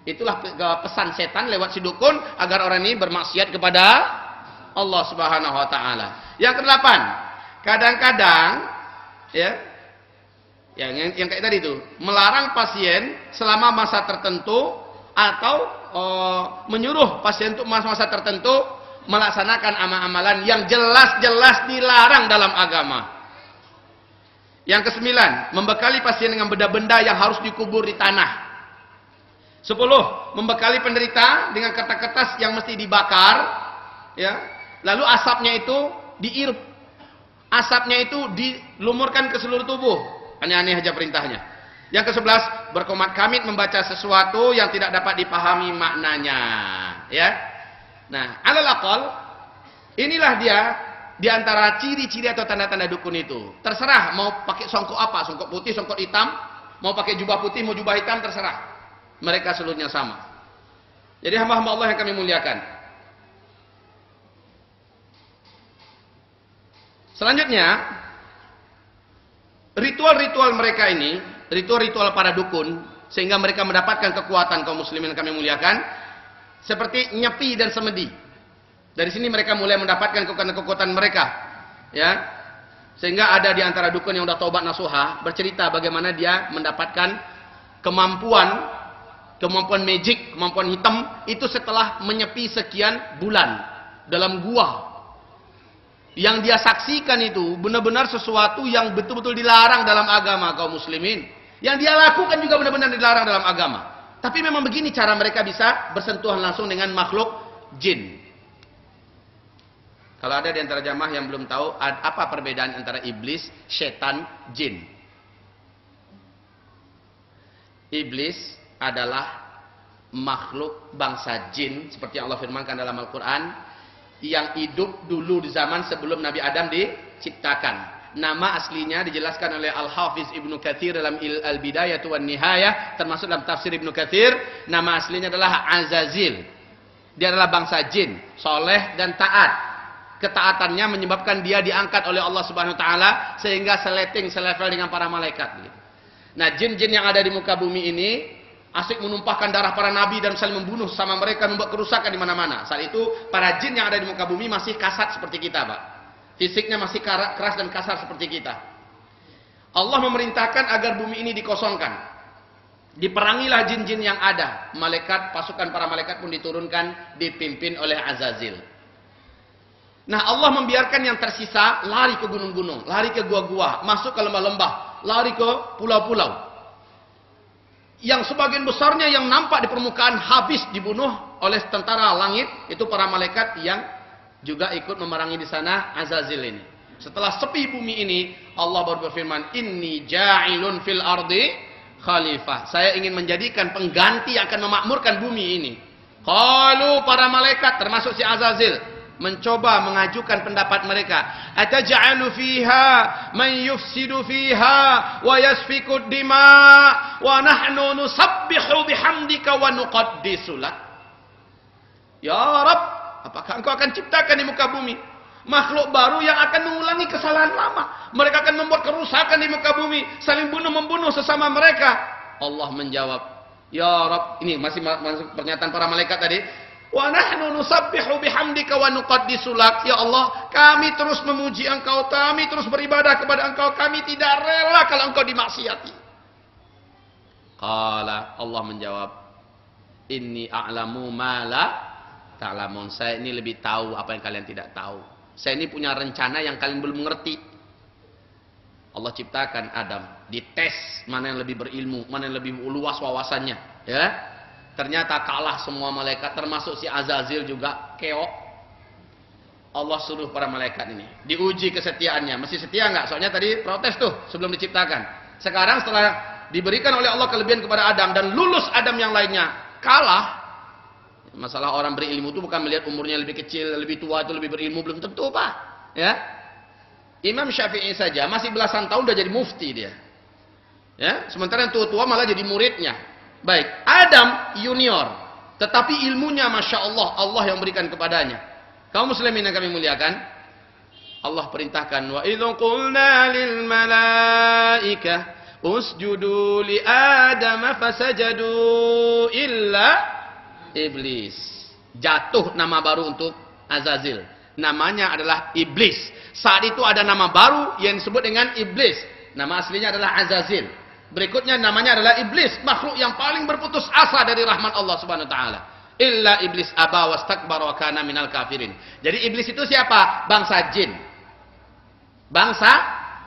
Itulah pesan setan lewat si dukun agar orang ini bermaksiat kepada Allah Subhanahu wa taala. Yang ke-8, kadang-kadang ya yang kayak tadi itu, melarang pasien selama masa tertentu atau menyuruh pasien untuk masa-masa tertentu melaksanakan amalan-amalan yang jelas-jelas dilarang dalam agama. Yang ke-9, membekali pasien dengan benda-benda yang harus dikubur di tanah. 10, membekali penderita dengan kertas-kertas yang mesti dibakar, ya. Lalu asapnya itu diirup. Asapnya itu dilumurkan ke seluruh tubuh. Aneh-aneh aja perintahnya. Yang ke-11, berkomat-kamit membaca sesuatu yang tidak dapat dipahami maknanya. Ya. Nah, alal aqal, inilah dia di antara ciri-ciri atau tanda-tanda dukun itu. Terserah mau pakai songkok apa, songkok putih, songkok hitam, mau pakai jubah putih, mau jubah hitam, terserah. Mereka seluruhnya sama. Jadi hamba-hamba Allah yang kami muliakan. Selanjutnya, ritual-ritual mereka ini, ritual-ritual para dukun, sehingga mereka mendapatkan kekuatan kaum muslimin yang kami muliakan, seperti nyepi dan semedi. Dari sini mereka mulai mendapatkan kekuatan-kekuatan mereka, ya. Sehingga ada di antara dukun yang sudah taubat nasuha bercerita bagaimana dia mendapatkan kemampuan magic, kemampuan hitam itu setelah menyepi sekian bulan dalam gua. Yang dia saksikan itu benar-benar sesuatu yang betul-betul dilarang dalam agama kaum muslimin. Yang dia lakukan juga benar-benar dilarang dalam agama. Tapi memang begini cara mereka bisa bersentuhan langsung dengan makhluk jin. Kalau ada di antara jamaah yang belum tahu apa perbedaan antara iblis, setan, jin. Iblis adalah makhluk bangsa jin seperti yang Allah firmankan dalam Al-Qur'an yang hidup dulu di zaman sebelum Nabi Adam diciptakan. Nama aslinya dijelaskan oleh Al-Hafiz Ibnu Katsir dalam Al-Bidayah wan Nihayah, termasuk dalam tafsir Ibnu Katsir, nama aslinya adalah Azazil. Dia adalah bangsa jin, soleh dan taat. Ketaatannya menyebabkan dia diangkat oleh Allah Subhanahu wa taala sehingga selevel dengan para malaikat gitu. Nah, jin-jin yang ada di muka bumi ini asik menumpahkan darah para nabi dan saling membunuh sama mereka, membuat kerusakan di mana-mana. Saat itu para jin yang ada di muka bumi masih kasar seperti kita, Pak. Fisiknya masih keras dan kasar seperti kita. Allah memerintahkan agar bumi ini dikosongkan. Diperangilah jin-jin yang ada. Pasukan para malaikat pun diturunkan dipimpin oleh Azazil. Nah, Allah membiarkan yang tersisa lari ke gunung-gunung, lari ke gua-gua, masuk ke lembah-lembah, lari ke pulau-pulau. Yang sebagian besarnya yang nampak di permukaan habis dibunuh oleh tentara langit, itu para malaikat yang juga ikut memerangi di sana Azazil ini. Setelah sepi bumi ini, Allah baru berfirman, "Inni ja'ilun fil ardi khalifah." Saya ingin menjadikan pengganti yang akan memakmurkan bumi ini. Qalu, para malaikat termasuk si Azazil mencoba mengajukan pendapat mereka, ataj'alu fiha man yufsidu fiha wa yasfiku dima wa nahnu nusabbihu bihamdika wa nuqaddisu lak. Ya Rabb, apakah engkau akan ciptakan di muka bumi makhluk baru yang akan mengulangi kesalahan lama? Mereka akan membuat kerusakan di muka bumi, saling bunuh-membunuh sesama mereka. Allah menjawab, ya Rabb, ini masih masuk pernyataan para malaikat tadi. Wa nahnu nusabbihu bihamdika wa nuqaddisu lak. Ya Allah, kami terus memuji Engkau, kami terus beribadah kepada Engkau, kami tidak rela kalau Engkau dimaksiati. Qala, Allah menjawab, inni a'lamu ma la ta'lamun. Saya ini lebih tahu apa yang kalian tidak tahu. Saya ini punya rencana yang kalian belum mengerti. Allah ciptakan Adam, dites mana yang lebih berilmu, mana yang lebih luas wawasannya, ya. Ternyata kalah semua malaikat, termasuk si Azazil juga keok. Allah suruh para malaikat ini diuji kesetiaannya. Mesti setia enggak? Soalnya tadi protes tuh sebelum diciptakan. Sekarang setelah diberikan oleh Allah kelebihan kepada Adam dan lulus Adam yang lainnya, kalah. Masalah orang berilmu itu bukan melihat umurnya lebih kecil, lebih tua itu lebih berilmu, belum tentu, Pak. Ya. Imam Syafi'i saja masih belasan tahun udah jadi mufti dia. Ya, sementara yang tua-tua malah jadi muridnya. Baik, Adam junior, tetapi ilmunya Masya Allah, Allah yang berikan kepadanya. Kaum muslimin yang kami muliakan, Allah perintahkan, wa idzu qulna lil malaikah usjudu li Adam fasajadu illa iblis. Jatuh nama baru untuk Azazil. Namanya adalah iblis. Saat itu ada nama baru yang disebut dengan iblis. Nama aslinya adalah Azazil. Berikutnya namanya adalah iblis, makhluk yang paling berputus asa dari rahmat Allah Subhanahu wa taala. Illa iblis aba wastakbara wa kana minal kafirin. Jadi iblis itu siapa? Bangsa jin. Bangsa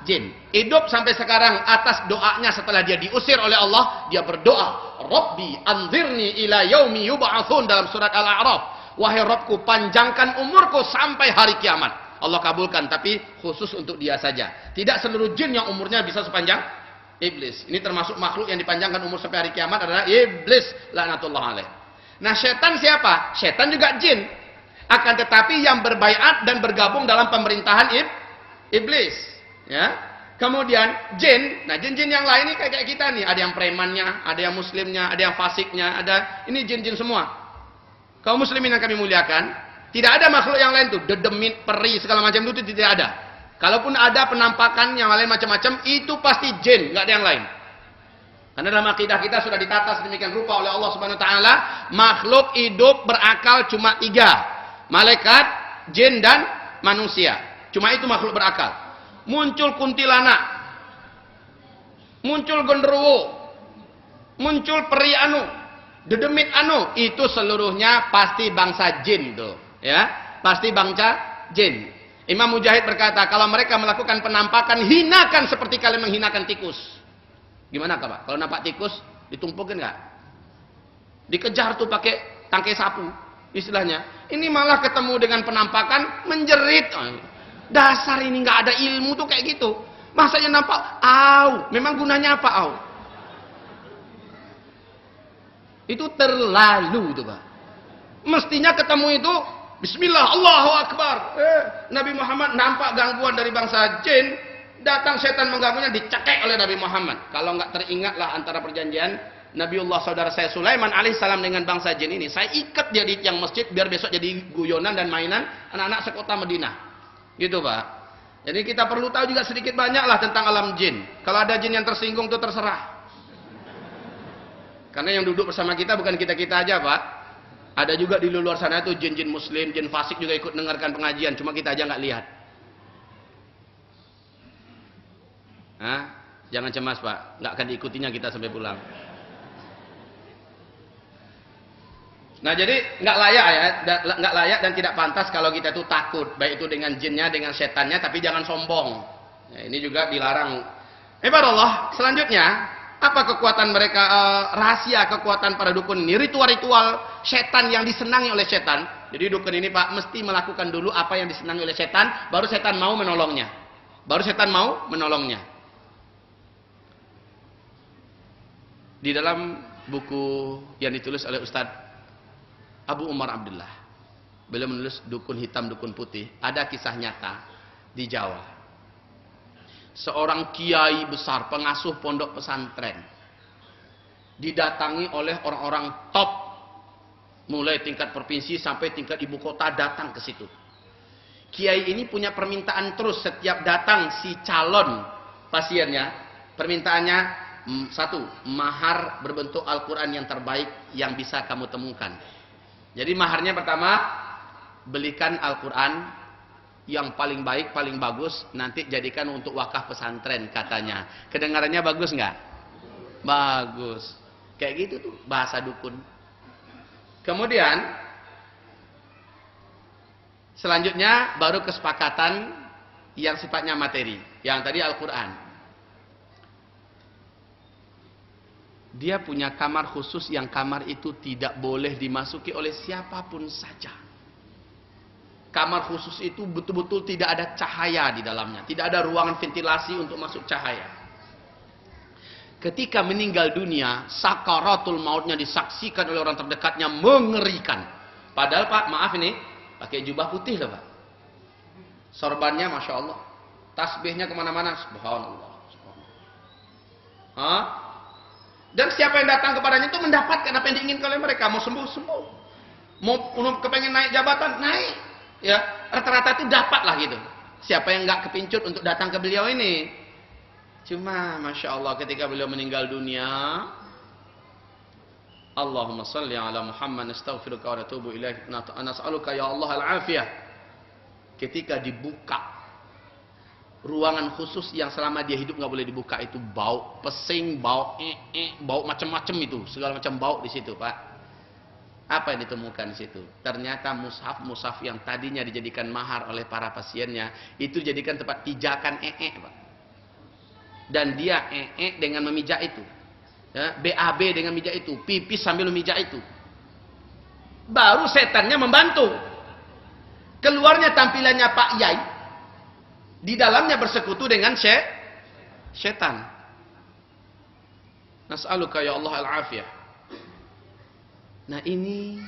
jin. Hidup sampai sekarang atas doanya setelah dia diusir oleh Allah, dia berdoa, "Rabbi anzirni ila yaumi yub'atsun" dalam surat Al-A'raf. Wahai Rabbku, panjangkan umurku sampai hari kiamat. Allah kabulkan, tapi khusus untuk dia saja. Tidak seluruh jin yang umurnya bisa sepanjang Iblis. Ini termasuk makhluk yang dipanjangkan umur sampai hari kiamat adalah iblis laknatullah alaih. Nah, setan siapa? Setan juga jin. Akan tetapi yang berbaiat dan bergabung dalam pemerintahan iblis. Ya. Kemudian jin, nah jin-jin yang lain ini kayak kita nih, ada yang premannya, ada yang muslimnya, ada yang fasiknya, ada ini jin-jin semua. Kaum muslimin yang kami muliakan, tidak ada makhluk yang lain tuh, dedemit, peri segala macam itu tidak ada. Kalaupun ada penampakan yang lain macam-macam, itu pasti jin, nggak ada yang lain. Karena dalam akidah kita sudah ditata sedemikian rupa oleh Allah Subhanahu wa taala, makhluk hidup berakal cuma 3. Malaikat, jin dan manusia. Cuma itu makhluk berakal. Muncul kuntilanak, muncul genderuwo, muncul peri anu, dedemit anu, itu seluruhnya pasti bangsa jin tuh, ya, pasti bangsa jin. Imam Mujahid berkata, kalau mereka melakukan penampakan, hinakan seperti kalian menghinakan tikus. Gimana Pak? Kalau nampak tikus, ditumpukin nggak? Dikejar tuh pakai tangkai sapu, istilahnya. Ini malah ketemu dengan penampakan, menjerit. Dasar ini nggak ada ilmu tuh kayak gitu. Masanya nampak, memang gunanya apa Itu terlalu tuh Pak. Mestinya ketemu itu Bismillah, Allahu Akbar. Nabi Muhammad nampak gangguan dari bangsa jin, datang setan mengganggunya, dicekek oleh Nabi Muhammad. Kalau nggak teringatlah antara perjanjian Nabiullah saudara saya Sulaiman alaihissalam dengan bangsa jin ini, saya ikat dia di tiang masjid biar besok jadi guyonan dan mainan anak-anak sekota Madinah. Gitu Pak. Jadi kita perlu tahu juga sedikit banyaklah tentang alam jin. Kalau ada jin yang tersinggung itu terserah. Karena yang duduk bersama kita bukan kita-kita aja Pak. Ada juga di luar sana itu jin-jin muslim, jin fasik juga ikut dengarkan pengajian. Cuma kita aja nggak lihat. Jangan cemas Pak. Nggak akan diikutinya kita sampai pulang. Nah jadi nggak layak ya. Nggak layak dan tidak pantas kalau kita itu takut. Baik itu dengan jinnya, dengan setannya. Tapi jangan sombong. Ya, ini juga dilarang. Ibadallah. Selanjutnya. Apa kekuatan mereka, rahasia kekuatan para dukun ini? Ritual-ritual setan yang disenangi oleh setan. Jadi dukun ini Pak, mesti melakukan dulu apa yang disenangi oleh setan, baru setan mau menolongnya. Di dalam buku yang ditulis oleh Ustadz Abu Umar Abdullah, beliau menulis Dukun Hitam, Dukun Putih. Ada kisah nyata di Jawa. Seorang kiai besar, pengasuh pondok pesantren, didatangi oleh orang-orang top, mulai tingkat provinsi sampai tingkat ibu kota datang ke situ. Kiai ini punya permintaan terus setiap datang si calon pasiennya. Permintaannya 1, mahar berbentuk Al-Quran yang terbaik yang bisa kamu temukan. Jadi maharnya pertama, belikan Al-Quran yang paling baik, paling bagus, nanti jadikan untuk wakaf pesantren katanya. Kedengarannya bagus nggak? Bagus. Kayak gitu tuh bahasa dukun. Kemudian selanjutnya baru kesepakatan yang sifatnya materi. Yang tadi Al-Quran. Dia punya kamar khusus yang kamar itu tidak boleh dimasuki oleh siapapun saja. Kamar khusus itu betul-betul tidak ada cahaya di dalamnya. Tidak ada ruangan ventilasi untuk masuk cahaya. Ketika meninggal dunia, sakaratul mautnya disaksikan oleh orang terdekatnya, mengerikan. Padahal Pak, maaf ini, pakai jubah putih loh Pak. Sorbannya Masya Allah. Tasbihnya kemana-mana, subhanallah. Dan siapa yang datang kepadanya itu mendapatkan apa yang diinginkan oleh mereka. Mau sembuh, sembuh. Mau kepengen naik jabatan, naik. Ya, rata-rata itu dapat lah gitu. Siapa yang nggak kepincut untuk datang ke beliau ini? Cuma Masya Allah ketika beliau meninggal dunia, Allahumma salli ala Muhammad, astaghfiruka wa atubu ilaik, nas'aluka ya Allah al-afiyah. Ketika dibuka ruangan khusus yang selama dia hidup nggak boleh dibuka, itu bau pesing, bau bau macam-macam itu, segala macam bau di situ Pak. Apa yang ditemukan di situ? Ternyata mushaf yang tadinya dijadikan mahar oleh para pasiennya, itu dijadikan tempat pijakan Pak. Dan dia dengan memijak itu. Ya, BAB dengan mijak itu, pipis sambil memijak itu. Baru setannya membantu. Keluarnya tampilannya Pak Yai. Di dalamnya bersekutu dengan setan. Nas'aluka ya Allah al-afiyah. Nah ini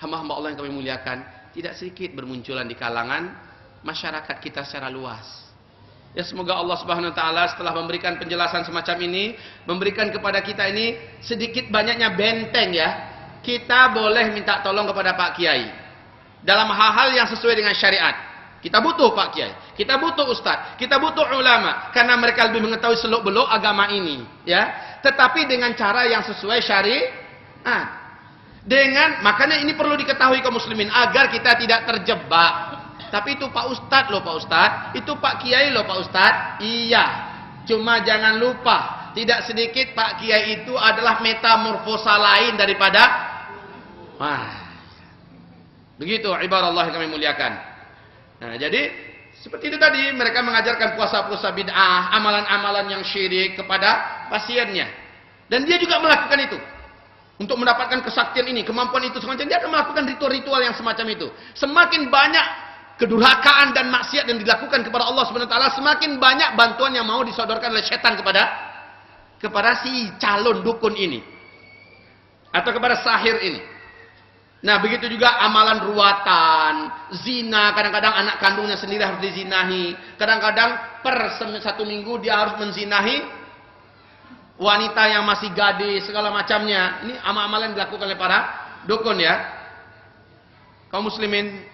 hamba-hamba Allah yang kami muliakan, tidak sedikit bermunculan di kalangan masyarakat kita secara luas. Ya semoga Allah Subhanahu wa taala setelah memberikan penjelasan semacam ini, memberikan kepada kita ini sedikit banyaknya benteng ya. Kita boleh minta tolong kepada Pak Kiai dalam hal-hal yang sesuai dengan syariat. Kita butuh Pak Kiai, kita butuh Ustadz, kita butuh ulama karena mereka lebih mengetahui seluk-beluk agama ini, ya. Tetapi dengan cara yang sesuai syariat. Makanya ini perlu diketahui kaum muslimin agar kita tidak terjebak. Tapi itu Pak Ustadz loh Pak Ustadz, itu Pak Kiai loh Pak Ustadz. Iya. Cuma jangan lupa, tidak sedikit Pak Kiai itu adalah metamorfosa lain daripada begitu ibarat Allah yang kami muliakan. Nah, jadi seperti itu tadi mereka mengajarkan puasa-puasa bid'ah, amalan-amalan yang syirik kepada pasiennya. Dan dia juga melakukan itu. Untuk mendapatkan kesaktian ini, kemampuan itu semacam dia akan melakukan ritual-ritual yang semacam itu. Semakin banyak kedurhakaan dan maksiat yang dilakukan kepada Allah Subhanahu wa taala, semakin banyak bantuan yang mau disodorkan oleh setan kepada si calon dukun ini. Atau kepada sahir ini. Nah begitu juga amalan ruatan, zina, kadang-kadang anak kandungnya sendiri harus dizinahi. Kadang-kadang per satu minggu dia harus menzinahi wanita yang masih gadis, segala macamnya. Ini amal-amalan yang dilakukan oleh para dukun ya. Kaum muslimin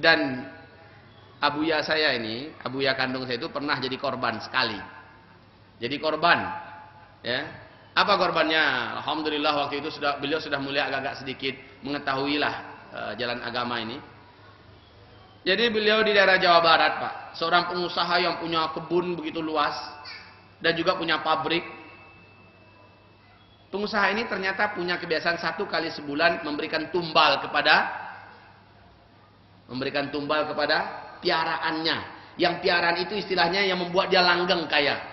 dan abuya saya ini, abuya kandung saya itu pernah jadi korban sekali. Jadi korban ya. Apa korbannya? Alhamdulillah waktu itu beliau sudah mulai agak-agak sedikit mengetahuilah jalan agama ini. Jadi beliau di daerah Jawa Barat, Pak. Seorang pengusaha yang punya kebun begitu luas dan juga punya pabrik. Pengusaha ini ternyata punya kebiasaan 1 kali sebulan memberikan tumbal kepada piaraannya. Yang piaraan itu istilahnya yang membuat dia langgeng kaya.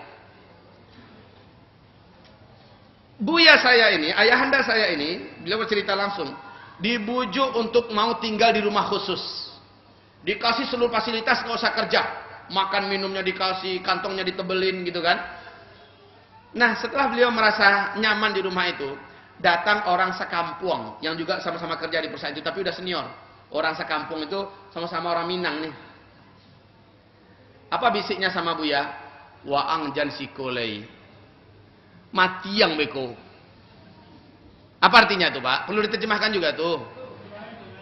Buya saya ini, ayahanda saya ini, beliau bercerita langsung, dibujuk untuk mau tinggal di rumah khusus. Dikasih seluruh fasilitas, nggak usah kerja. Makan minumnya dikasih, kantongnya ditebelin gitu kan. Nah setelah beliau merasa nyaman di rumah itu, datang orang sekampung yang juga sama-sama kerja di perusahaan itu, tapi udah senior. Orang sekampung itu sama-sama orang Minang nih. Apa bisiknya sama Buya? Waang jan sikolei. Mati yang beko. Apa artinya tuh Pak? Perlu diterjemahkan juga tuh.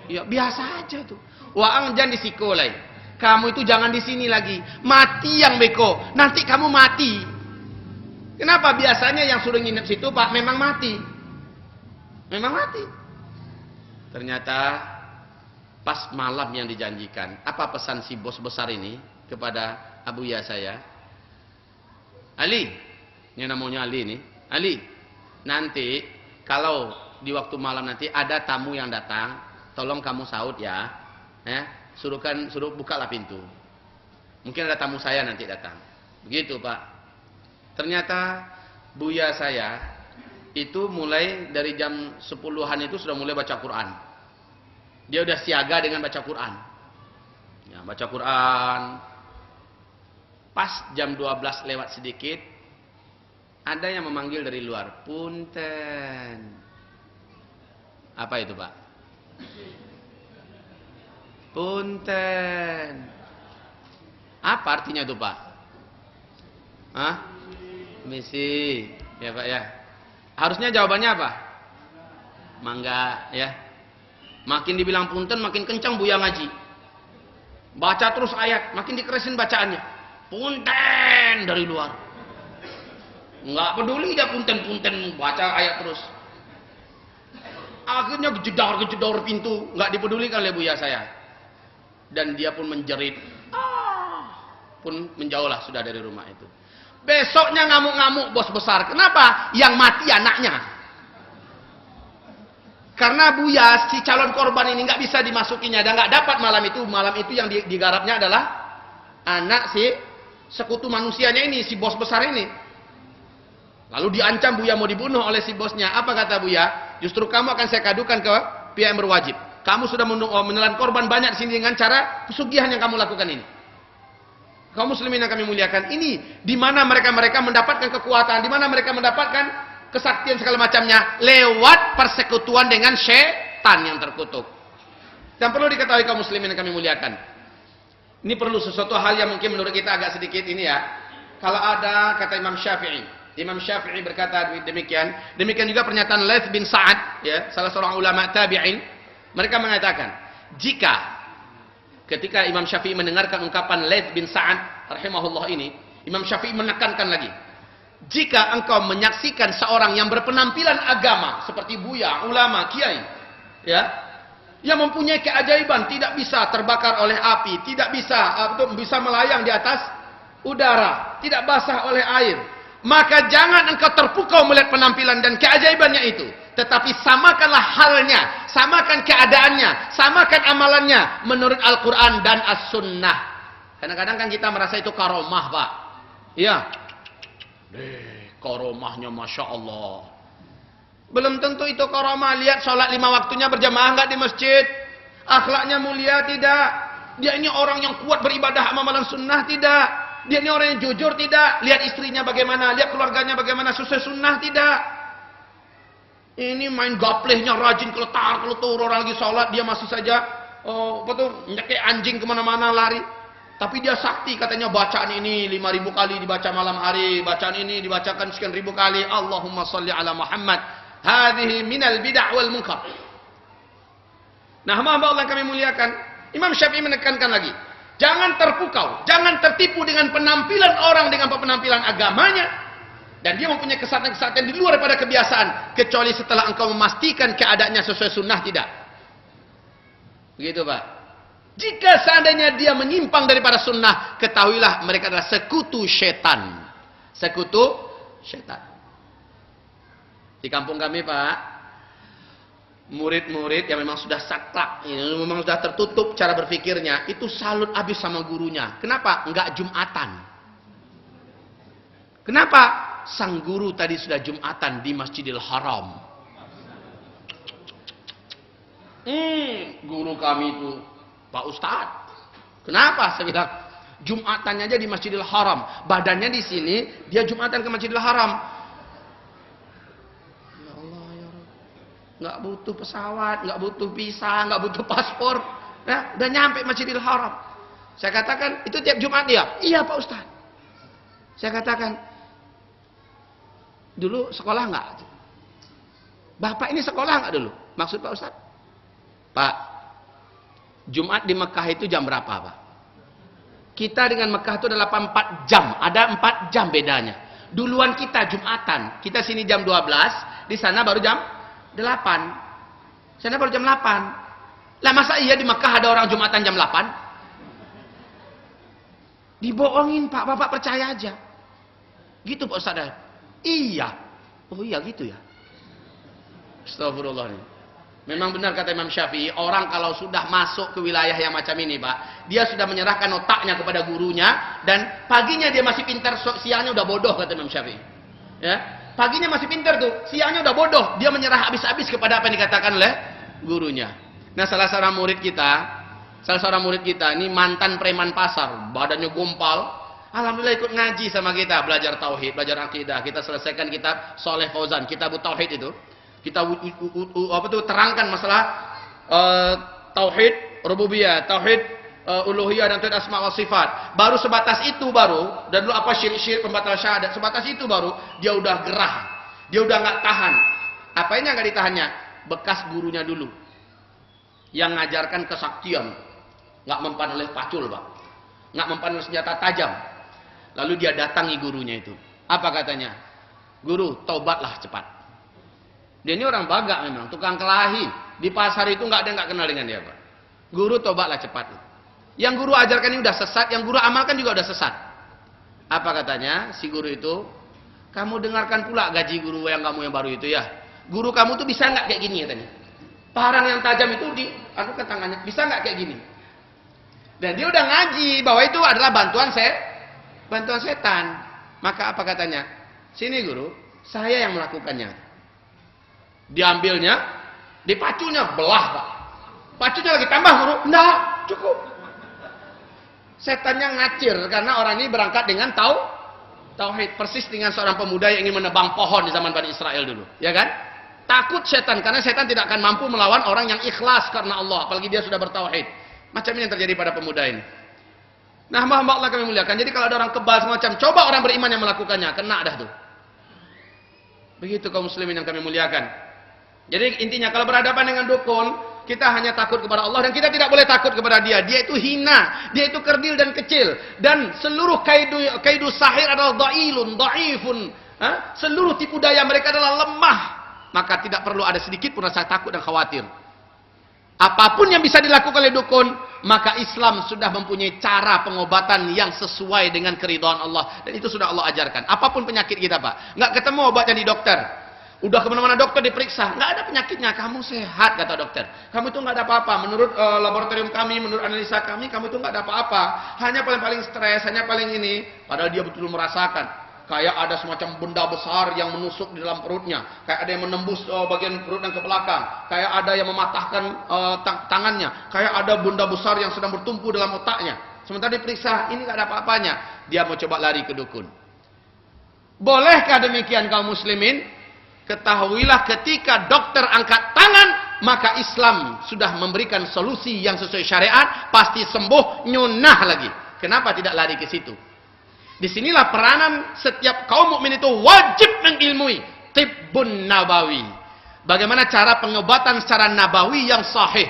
Ya biasa aja tuh. Waang jan di sikolai. Kamu itu jangan di sini lagi. Mati yang beko. Nanti kamu mati. Kenapa? Biasanya yang suruh nginep situ Pak memang mati. Memang mati. Ternyata pas malam yang dijanjikan, apa pesan si bos besar ini kepada abuya saya? Ali, ini namanya Ali nih. Ali, nanti kalau di waktu malam nanti ada tamu yang datang, tolong kamu sahut ya. Suruh bukalah pintu. Mungkin ada tamu saya nanti datang. Begitu Pak. Ternyata buya saya itu mulai dari jam 10-an itu sudah mulai baca Quran. Dia udah siaga dengan baca Quran. Ya, baca Quran. Pas jam 12 lewat sedikit, ada yang memanggil dari luar. Punten. Apa itu Pak? Punten. Apa artinya itu Pak? Hah? Misi. Ya Pak ya. Harusnya jawabannya apa? Mangga ya. Makin dibilang punten makin kencang Buya ngaji. Baca terus ayat, makin dikeresin bacaannya. Punten dari luar. Enggak peduli dia punten-punten baca ayat terus. Akhirnya jedor pintu, enggak dipedulikan oleh Buya saya. Dan dia pun menjerit. Pun menjauhlah sudah dari rumah itu. Besoknya ngamuk-ngamuk bos besar. Kenapa? Yang mati anaknya. Karena Buya si calon korban ini nggak bisa dimasukinya dan nggak dapat malam itu. Malam itu yang digarapnya adalah anak si sekutu manusianya ini, si bos besar ini. Lalu diancam Buya mau dibunuh oleh si bosnya. Apa kata Buya? Justru kamu akan saya kadukan ke pihak yang berwajib. Kamu sudah menelan korban banyak di sini dengan cara pesugihan yang kamu lakukan ini. Kaum muslimin yang kami muliakan, ini di mana mereka mendapatkan kekuatan, di mana mereka mendapatkan kesaktian segala macamnya lewat persekutuan dengan syaitan yang terkutuk. Dan perlu diketahui kaum muslimin yang kami muliakan. Ini perlu sesuatu hal yang mungkin menurut kita agak sedikit ini ya. Kalau ada kata Imam Syafi'i berkata demikian. Demikian juga pernyataan Laits bin Sa'ad, ya, salah seorang ulama tabi'in. Mereka mengatakan, jika ketika Imam Syafi'i mendengarkan ungkapan Laits bin Sa'ad rahimahullah ini, Imam Syafi'i menekankan lagi, jika engkau menyaksikan seorang yang berpenampilan agama seperti buya, ulama, kiai, ya, yang mempunyai keajaiban, tidak bisa terbakar oleh api, tidak bisa melayang di atas udara, tidak basah oleh air, maka jangan engkau terpukau melihat penampilan dan keajaibannya itu. Tetapi samakanlah halnya, samakan keadaannya, samakan amalannya menurut Al-Quran dan As-Sunnah. Kadang-kadang kan kita merasa itu karomah, Pak. Iya. Karomahnya Masya Allah. Belum tentu itu karomah. Lihat sholat 5 waktunya berjamaah enggak di masjid. Akhlaknya mulia tidak. Dia ini orang yang kuat beribadah amalan sunnah tidak. Dia ini orang yang jujur tidak. Lihat istrinya bagaimana, lihat keluarganya bagaimana, sesuai sunnah tidak. Ini main gaplehnya rajin keletar-keletur, orang lagi sholat dia masih saja kayak anjing kemana-mana lari. Tapi dia sakti katanya, bacaan ini 5.000 kali dibaca malam hari, bacaan ini dibacakan sekian ribu kali. Allahumma salli ala Muhammad. Hadhihi minal bid'ah wal munkar. Nah, hamba Allah yang kami muliakan, Imam Syafi'i menekankan lagi, jangan terpukau, jangan tertipu dengan penampilan orang, dengan penampilan agamanya. Dan dia mempunyai kesatuan-kesatuan di luar daripada kebiasaan. Kecuali setelah engkau memastikan keadaannya sesuai sunnah, tidak. Begitu, Pak. Jika seandainya dia menyimpang daripada sunnah, ketahuilah mereka adalah sekutu syaitan. Sekutu syaitan. Di kampung kami, Pak, murid-murid yang memang sudah saklek, memang sudah tertutup cara berpikirnya, itu salut habis sama gurunya. Kenapa? Enggak Jumatan. Kenapa? Sang guru tadi sudah Jumatan di Masjidil Haram. Guru kami itu, Pak Ustadz. Kenapa? Saya bilang, Jumatannya aja di Masjidil Haram. Badannya di sini, dia Jumatan ke Masjidil Haram. Ya Allah, ya Rabb. Nggak butuh pesawat, nggak butuh visa, nggak butuh paspor. Ya, udah nyampe Masjidil Haram. Saya katakan, itu tiap Jumat dia? Iya Pak Ustadz. Saya katakan, dulu sekolah enggak? Bapak ini sekolah enggak dulu? Maksud Pak Ustadz? Pak, Jumat di Mekah itu jam berapa, Pak? Kita dengan Mekah itu adalah 4 jam. Ada 4 jam bedanya. Duluan kita Jumatan. Kita sini jam 12, di sana baru jam 8. Sana baru jam 8. Lah masa iya di Mekah ada orang Jumatan jam 8? Dibohongin, Pak. Bapak percaya aja. Gitu Pak Ustadz. Iya. Oh iya gitu ya. Astagfirullah. Memang benar kata Imam Syafi'i, orang kalau sudah masuk ke wilayah yang macam ini, Pak, dia sudah menyerahkan otaknya kepada gurunya, dan paginya dia masih pintar, siangnya udah bodoh kata Imam Syafi'i. Ya, paginya masih pintar tuh, siangnya udah bodoh, dia menyerah habis-habis kepada apa yang dikatakan oleh gurunya. Nah, salah seorang murid kita ini mantan preman pasar, badannya gompal. Alhamdulillah ikut ngaji sama kita, belajar tauhid, belajar akidah. Kita selesaikan kitab Saleh Fauzan, kitab tauhid itu. Kita terangkan masalah tauhid rububiyah, tauhid uluhiyah dan tauhid asma wa sifat. Baru sebatas itu baru, dan dulu apa syirik-syirik pembatal syahadat, sebatas itu baru dia udah gerah. Dia udah nggak tahan. Apanya nggak ditahannya? Bekas gurunya dulu. Yang ngajarkan kesaktian. Nggak mempan oleh pacul, Pak. Nggak mempan oleh senjata tajam. Lalu dia datangi gurunya itu. Apa katanya? Guru, taubatlah cepat. Dia ini orang Baga memang, tukang kelahi. Di pasar itu nggak ada yang nggak kenal dengan dia, Pak. Guru, taubatlah cepat. Yang guru ajarkan ini udah sesat, yang guru amalkan juga udah sesat. Apa katanya? Si guru itu, kamu dengarkan pula gaji guru yang kamu yang baru itu ya. Guru kamu tuh bisa nggak kayak gini katanya. Parang yang tajam itu ke tangannya, bisa nggak kayak gini? Dan dia udah ngaji bahwa itu adalah bantuan setan. Maka apa katanya? Sini guru, saya yang melakukannya. Diambilnya, dipacunya belah, Pak. Pacunya lagi tambah guru. Enggak, cukup. Setannya ngacir karena orang ini berangkat dengan tauhid, persis dengan seorang pemuda yang ingin menebang pohon di zaman Bani Israel dulu, ya kan? Takut setan karena setan tidak akan mampu melawan orang yang ikhlas karena Allah, apalagi dia sudah bertauhid. Macam ini yang terjadi pada pemuda ini. Nah, hamba Allah kami muliakan. Jadi kalau ada orang kebal semacam, coba orang beriman yang melakukannya, kena dah tuh. Begitu kaum muslimin yang kami muliakan. Jadi intinya kalau berhadapan dengan dukun, kita hanya takut kepada Allah dan kita tidak boleh takut kepada dia. Dia itu hina, dia itu kerdil dan kecil, dan seluruh kaidu sahir adalah dhaifun. Seluruh tipu daya mereka adalah lemah. Maka tidak perlu ada sedikit pun rasa takut dan khawatir. Apapun yang bisa dilakukan oleh dukun, maka Islam sudah mempunyai cara pengobatan yang sesuai dengan keridhaan Allah, dan itu sudah Allah ajarkan. Apapun penyakit kita, Pak, nggak ketemu obatnya di dokter. Udah kemana-mana dokter diperiksa, nggak ada penyakitnya, kamu sehat kata dokter. Kamu itu nggak ada apa-apa. Menurut laboratorium kami, menurut analisa kami, kamu itu nggak ada apa-apa. Hanya paling stres, hanya paling ini. Padahal dia betul merasakan. Kayak ada semacam benda besar yang menusuk di dalam perutnya. Kayak ada yang menembus bagian perut dan ke belakang. Kayak ada yang mematahkan tangannya. Kayak ada benda besar yang sedang bertumpu dalam otaknya. Sementara diperiksa, ini nggak ada apa-apanya. Dia mau coba lari ke dukun. Bolehkah demikian kaum muslimin? Ketahuilah ketika dokter angkat tangan, maka Islam sudah memberikan solusi yang sesuai syariat, pasti sembuh, nyunah lagi. Kenapa tidak lari ke situ? Disinilah peranan setiap kaum mukmin itu wajib mengilmui tibbun nabawi. Bagaimana cara pengobatan secara nabawi yang sahih.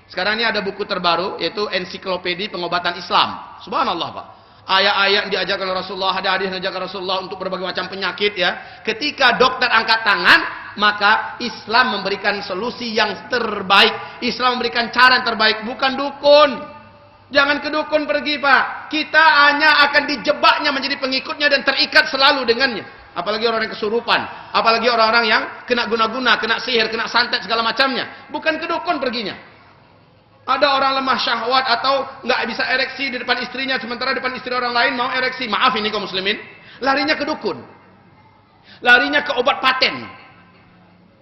Sekarang ini ada buku terbaru, yaitu ensiklopedi pengobatan Islam. Subhanallah, Pak. Ayat-ayat diajarkan oleh Rasulullah, ada hadis diajarkan Rasulullah untuk berbagai macam penyakit, ya. Ketika dokter angkat tangan, maka Islam memberikan solusi yang terbaik. Islam memberikan cara yang terbaik, bukan dukun. Jangan ke dukun pergi, Pak. Kita hanya akan dijebaknya menjadi pengikutnya dan terikat selalu dengannya. Apalagi orang yang kesurupan, apalagi orang-orang yang kena guna-guna, kena sihir, kena santet segala macamnya. Bukan ke dukun perginya. Ada orang lemah syahwat atau nggak bisa ereksi di depan istrinya, sementara depan istri orang lain mau ereksi. Maaf ini kaum muslimin, larinya ke dukun, larinya ke obat paten.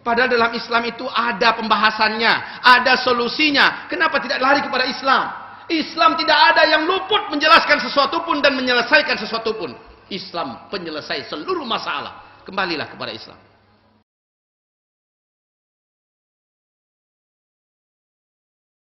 Padahal dalam Islam itu ada pembahasannya, ada solusinya. Kenapa tidak lari kepada Islam? Islam tidak ada yang luput menjelaskan sesuatu pun dan menyelesaikan sesuatu pun. Islam penyelesai seluruh masalah. Kembalilah kepada Islam.